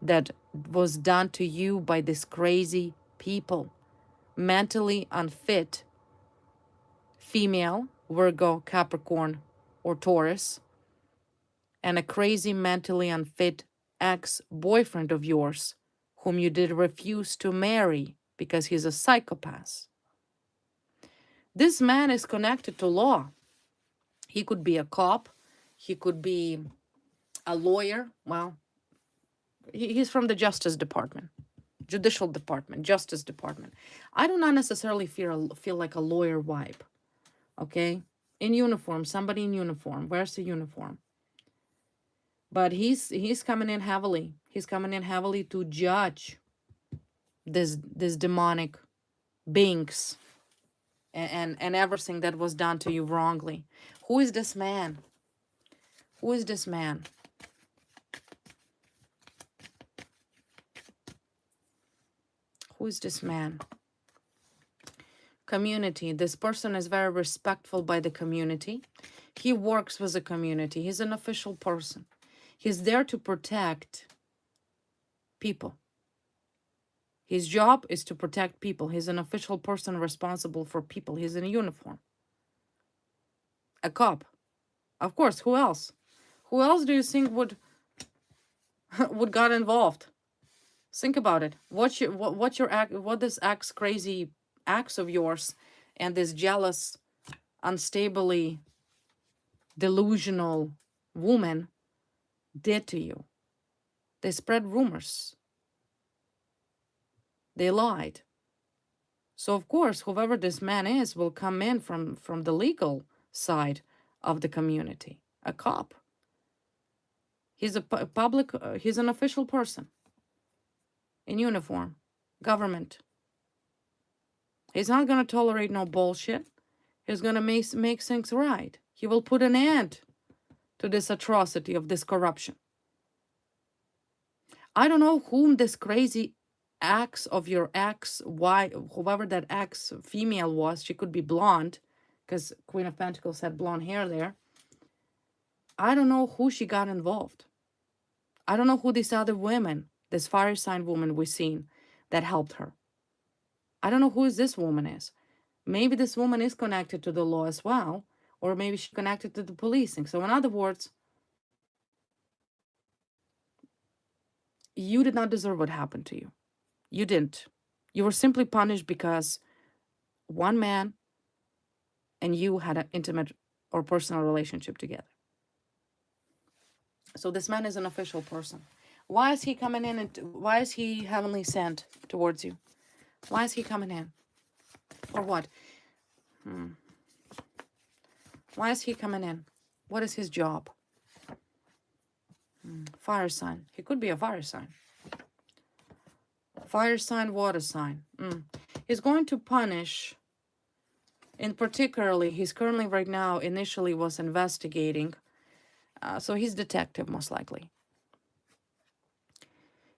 Speaker 1: that was done to you by these crazy people. Mentally unfit female, Virgo, Capricorn, or Taurus, and a crazy mentally unfit ex-boyfriend of yours whom you did refuse to marry because he's a psychopath. This man is connected to law. He could be a cop. He could be a lawyer. Well, he's from the Justice Department, Judicial Department, Justice Department. I do not necessarily feel like a lawyer vibe, okay? In uniform, somebody in uniform. Where's the uniform? But he's coming in heavily. He's coming in heavily to judge this demonic beings and everything that was done to you wrongly. Who is this man? Who is this man? Who is this man? Community. This person is very respectful by the community. He works with the community. He's an official person. He's there to protect people. His job is to protect people. He's an official person responsible for people. He's in a uniform. A cop. Of course, who else? Who else do you think would got involved? Think about it. What this crazy acts of yours and this jealous, unstably delusional woman did to you? They spread rumors. They lied. So of course, whoever this man is will come in from the legal side of the community. A cop. He's a public, he's an official person. In uniform. Government. He's not going to tolerate no bullshit. He's going to make things right. He will put an end to this atrocity of this corruption. I don't know whom this crazy ex of your ex, whoever that ex female was. She could be blonde, because Queen of Pentacles had blonde hair there. I don't know who she got involved. I don't know who these other women, this fire sign woman we've seen, that helped her. I don't know who this woman is. Maybe this woman is connected to the law as well, or maybe she's connected to the policing. So in other words, you did not deserve what happened to you. You didn't. You were simply punished because one man and you had an intimate or personal relationship together. So this man is an official person. Why is he coming in and why is he heavenly sent towards you? Why is he coming in? Or what? Why is he coming in? What is his job? Fire sign. He could be a fire sign. Fire sign, water sign. He's going to punish, and particularly, he's currently right now, initially was investigating. So he's detective, most likely.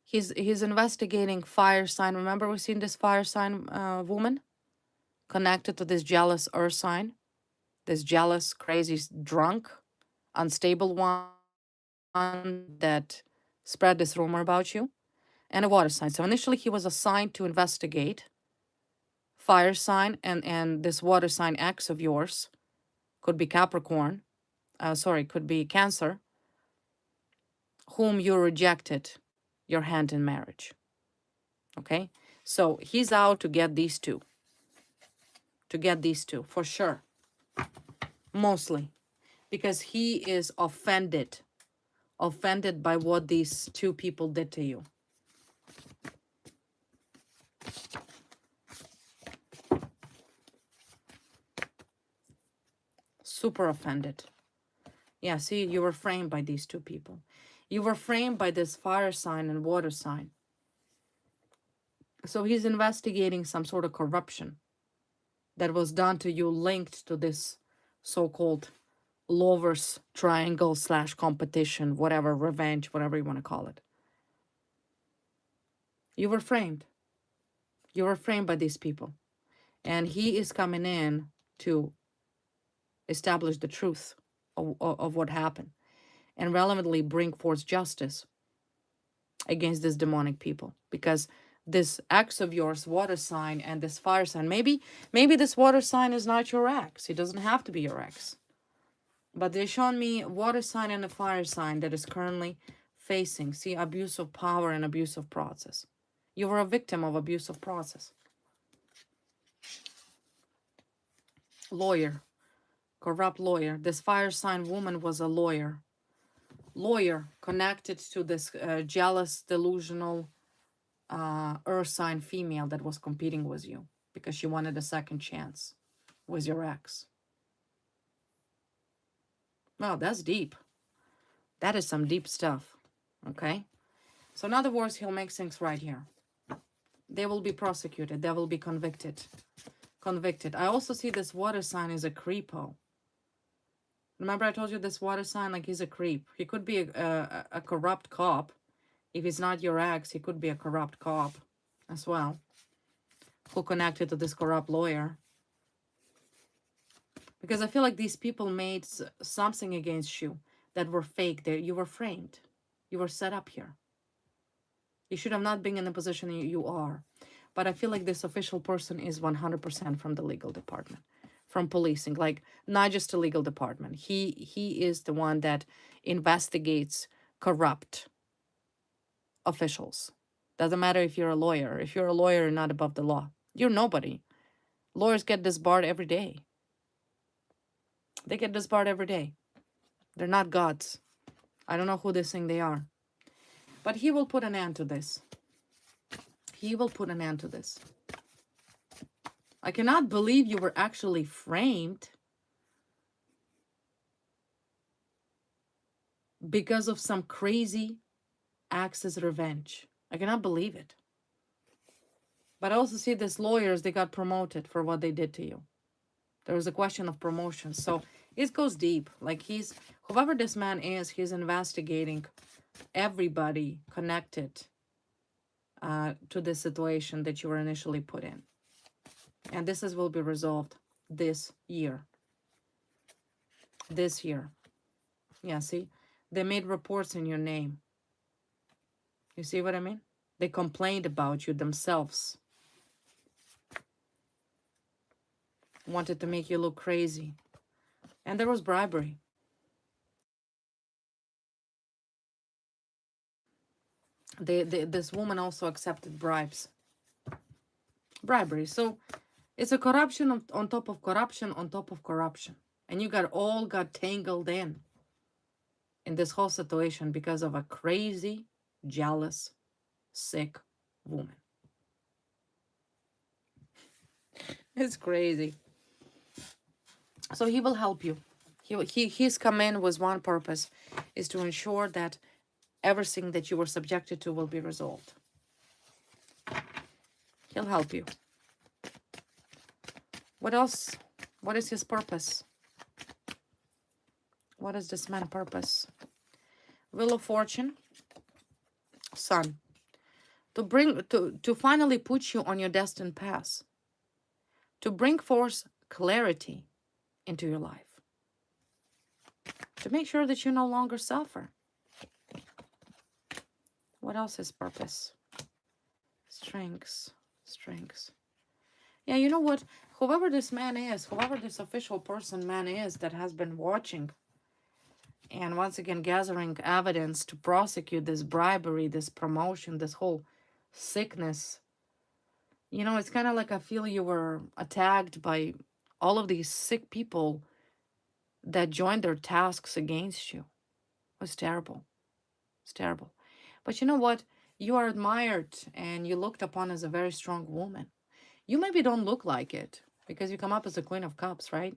Speaker 1: He's investigating fire sign. Remember, we've seen this fire sign woman connected to this jealous earth sign, this jealous, crazy, drunk, unstable one that spread this rumor about you, and a water sign. So initially, he was assigned to investigate fire sign and this water sign ex of yours, could be Capricorn, sorry, could be Cancer, whom you rejected your hand in marriage. Okay? So he's out to get these two. To get these two, for sure. Mostly. Because he is offended. Offended by what these two people did to you. Super offended. Yeah, see, you were framed by these two people. You were framed by this fire sign and water sign. So he's investigating some sort of corruption that was done to you linked to this so-called lovers triangle / competition, whatever, revenge, whatever you want to call it. You were framed. You were framed by these people. And he is coming in to establish the truth of what happened and relevantly bring forth justice against this demonic people. Because this ex of yours, water sign, and this fire sign, maybe this water sign is not your ex. It doesn't have to be your ex. But they're showing me water sign and a fire sign that is currently facing, see, abuse of power and abuse of process. You were a victim of abuse of process. Lawyer, corrupt lawyer. This fire sign woman was a lawyer. Lawyer connected to this jealous, delusional earth sign female that was competing with you because she wanted a second chance with your ex. Well, that's deep. That is some deep stuff. Okay? So in other words, he'll make things right here. They will be prosecuted. They will be convicted. I also see this water sign is a creepo. Remember I told you this water sign, like he's a creep. He could be a corrupt cop. If he's not your ex, he could be a corrupt cop as well, who connected to this corrupt lawyer. Because I feel like these people made something against you that were fake. You were framed. You were set up here. You should have not been in the position you are. But I feel like this official person is 100% from the legal department, from policing, like not just the legal department. He is the one that investigates corrupt officials. Doesn't matter if you're a lawyer. If you're a lawyer, you're not above the law. You're nobody. Lawyers get disbarred every day. They get disbarred every day. They're not gods. I don't know who they think they are. But he will put an end to this. He will put an end to this. I cannot believe you were actually framed because of some crazy access revenge. I cannot believe it. But I also see these lawyers, they got promoted for what they did to you. There was a question of promotion. So it goes deep. Like whoever this man is, he's investigating everybody connected to the situation that you were initially put in. And this will be resolved this year. This year. Yeah, see? They made reports in your name. You see what I mean? They complained about you themselves. Wanted to make you look crazy. And there was bribery. This woman also accepted bribes. Bribery. So it's a corruption on top of corruption on top of corruption. And you got tangled in this whole situation because of a crazy, jealous, sick woman. It's crazy. So he will help you. He's come in with one purpose, is to ensure that everything that you were subjected to will be resolved. He'll help you. What else? What is his purpose? What is this man's purpose? Wheel of Fortune, Sun. To finally put you on your destined path. To bring forth clarity into your life. To make sure that you no longer suffer. What else is purpose? Strengths. Yeah, you know what? Whoever this man is, whoever this official person man is that has been watching And once again, gathering evidence to prosecute this bribery, this promotion, this whole sickness. You know, it's kind of like I feel you were attacked by all of these sick people that joined their tasks against you. It was terrible. It's terrible. But you know what? You are admired and you looked upon as a very strong woman. You maybe don't look like it because you come up as a Queen of Cups, right?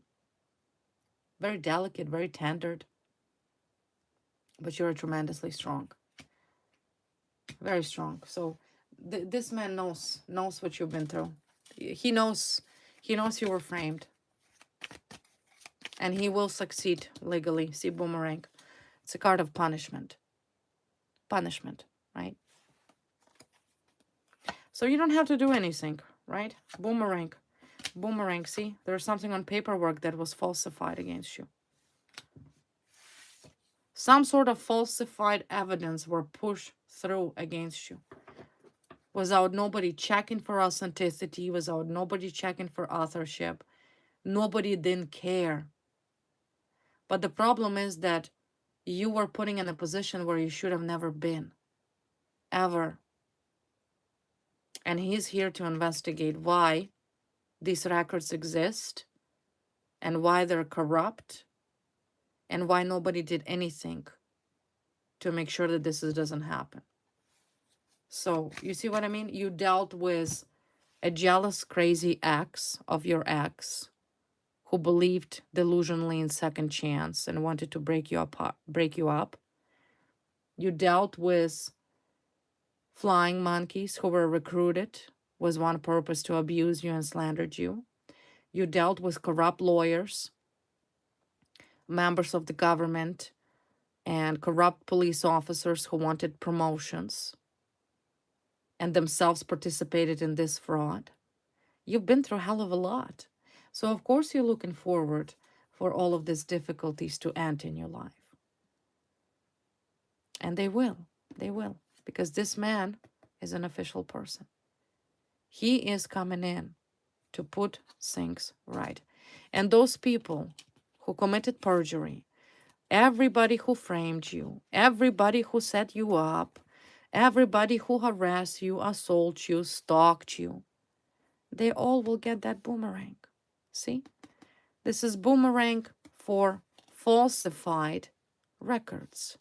Speaker 1: Very delicate, very tendered, but you're tremendously strong. Very strong. So this man knows what you've been through. He knows you were framed, and he will succeed legally. See, boomerang. It's a card of punishment. Punishment, right? So you don't have to do anything, right? Boomerang. Boomerang, see? There's something on paperwork that was falsified against you. Some sort of falsified evidence were pushed through against you. Without nobody checking for authenticity, without nobody checking for authorship. Nobody didn't care. But the problem is that you were putting in a position where you should have never been. Ever. And he's here to investigate why these records exist and why they're corrupt and why nobody did anything to make sure that this doesn't happen. So, you see what I mean? You dealt with a jealous, crazy ex of your ex who believed delusionally in second chance and wanted to break you up. You dealt with flying monkeys who were recruited with one purpose to abuse you and slandered you. You dealt with corrupt lawyers, members of the government, and corrupt police officers who wanted promotions and themselves participated in this fraud. You've been through a hell of a lot. So, of course, you're looking forward for all of these difficulties to end in your life. And they will. They will. Because this man is an official person. He is coming in to put things right. And those people who committed perjury, everybody who framed you, everybody who set you up, everybody who harassed you, assaulted you, stalked you, they all will get that boomerang. See? This is boomerang for falsified records.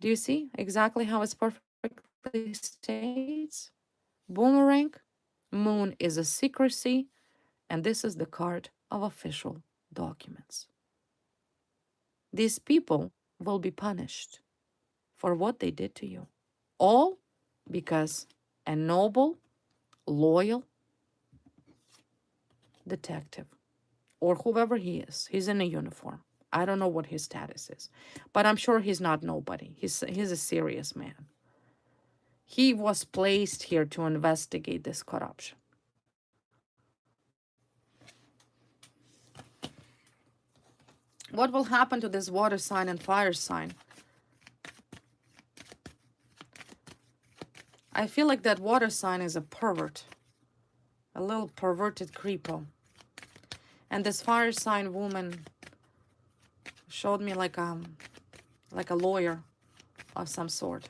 Speaker 1: Do you see exactly how it's perfectly states? Boomerang, moon is a secrecy, and this is the card of official documents. These people will be punished for what they did to you. All because a noble, loyal detective, or whoever he is, he's in a uniform. I don't know what his status is, but I'm sure he's not nobody. He's a serious man. He was placed here to investigate this corruption. What will happen to this water sign and fire sign? I feel like that water sign is a pervert, a little perverted creepo. And this fire sign woman showed me like a lawyer of some sort.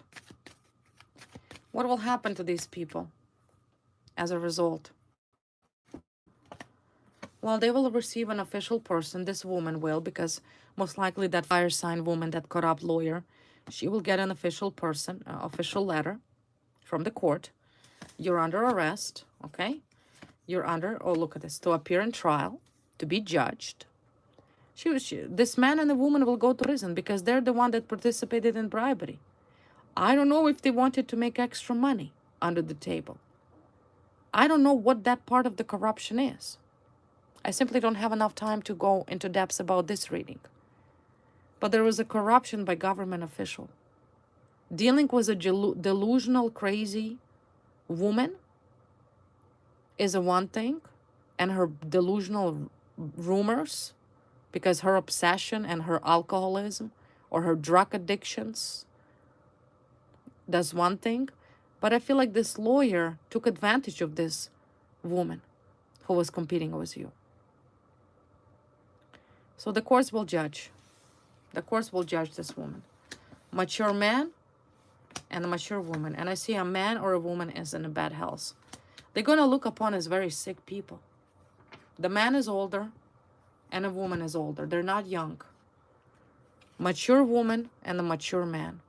Speaker 1: What will happen to these people as a result? Well, they will receive an official person. This woman will, because most likely that fire sign woman, that corrupt lawyer, she will get an official person, official letter from the court. You're under arrest, okay? You're under, oh, look at this, to appear in trial, to be judged. This man and the woman will go to prison because they're the one that participated in bribery. I don't know if they wanted to make extra money under the table. I don't know what that part of the corruption is. I simply don't have enough time to go into depths about this reading. But there was a corruption by government official. Dealing with a delusional, crazy woman is a one thing, and her delusional rumors, because her obsession and her alcoholism or her drug addictions, that's one thing. But I feel like this lawyer took advantage of this woman who was competing with you. So the courts will judge. The courts will judge this woman. Mature man and a mature woman. And I see a man or a woman is in a bad health. They're going to look upon as very sick people. The man is older and a woman is older. They're not young. Mature woman and a mature man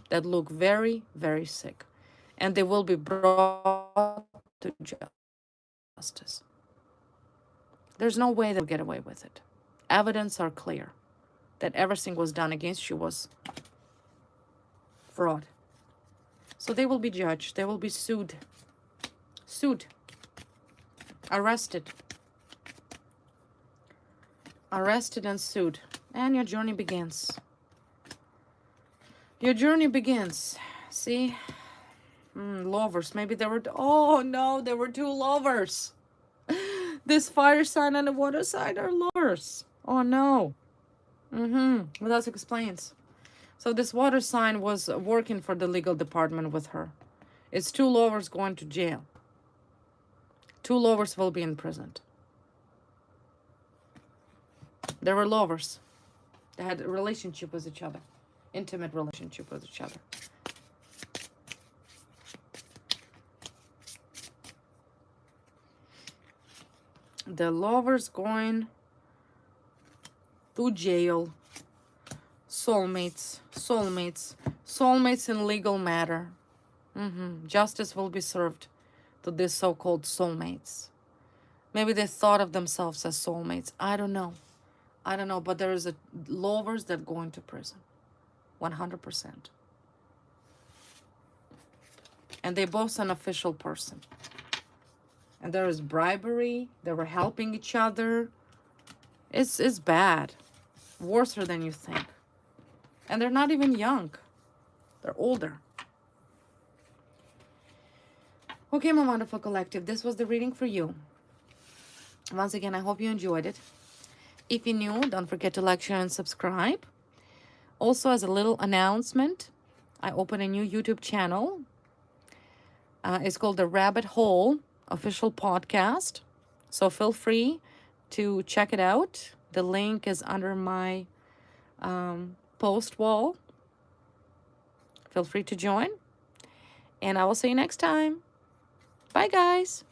Speaker 1: that look very, very sick. And they will be brought to justice. There's no way they'll get away with it. Evidence are clear that everything was done against you was fraud. So they will be judged. They will be sued. Sued. Arrested. Arrested and sued. And your journey begins. Your journey begins. See? Lovers. Maybe there were... Oh, no. There were two lovers. This fire sign and the water sign are lovers. Oh, no. Well, that explains. So this water sign was working for the legal department with her. It's two lovers going to jail. Two lovers will be imprisoned. They were lovers. They had a relationship with each other. Intimate relationship with each other. The lovers going to jail. Soulmates. Soulmates. Soulmates in legal matter. Justice will be served to these so-called soulmates. Maybe they thought of themselves as soulmates. I don't know. I don't know. But there is a lovers that go into prison. 100%. And they both an official person. And there is bribery. They were helping each other. It's bad. Worse than you think. And they're not even young. They're older. Okay, my wonderful collective. This was the reading for you. Once again, I hope you enjoyed it. If you're new, don't forget to like, share, and subscribe. Also, as a little announcement, I opened a new YouTube channel. It's called The Rabbit Hole Official Podcast. So feel free to check it out. The link is under my post wall. Feel free to join. And I will see you next time. Bye, guys.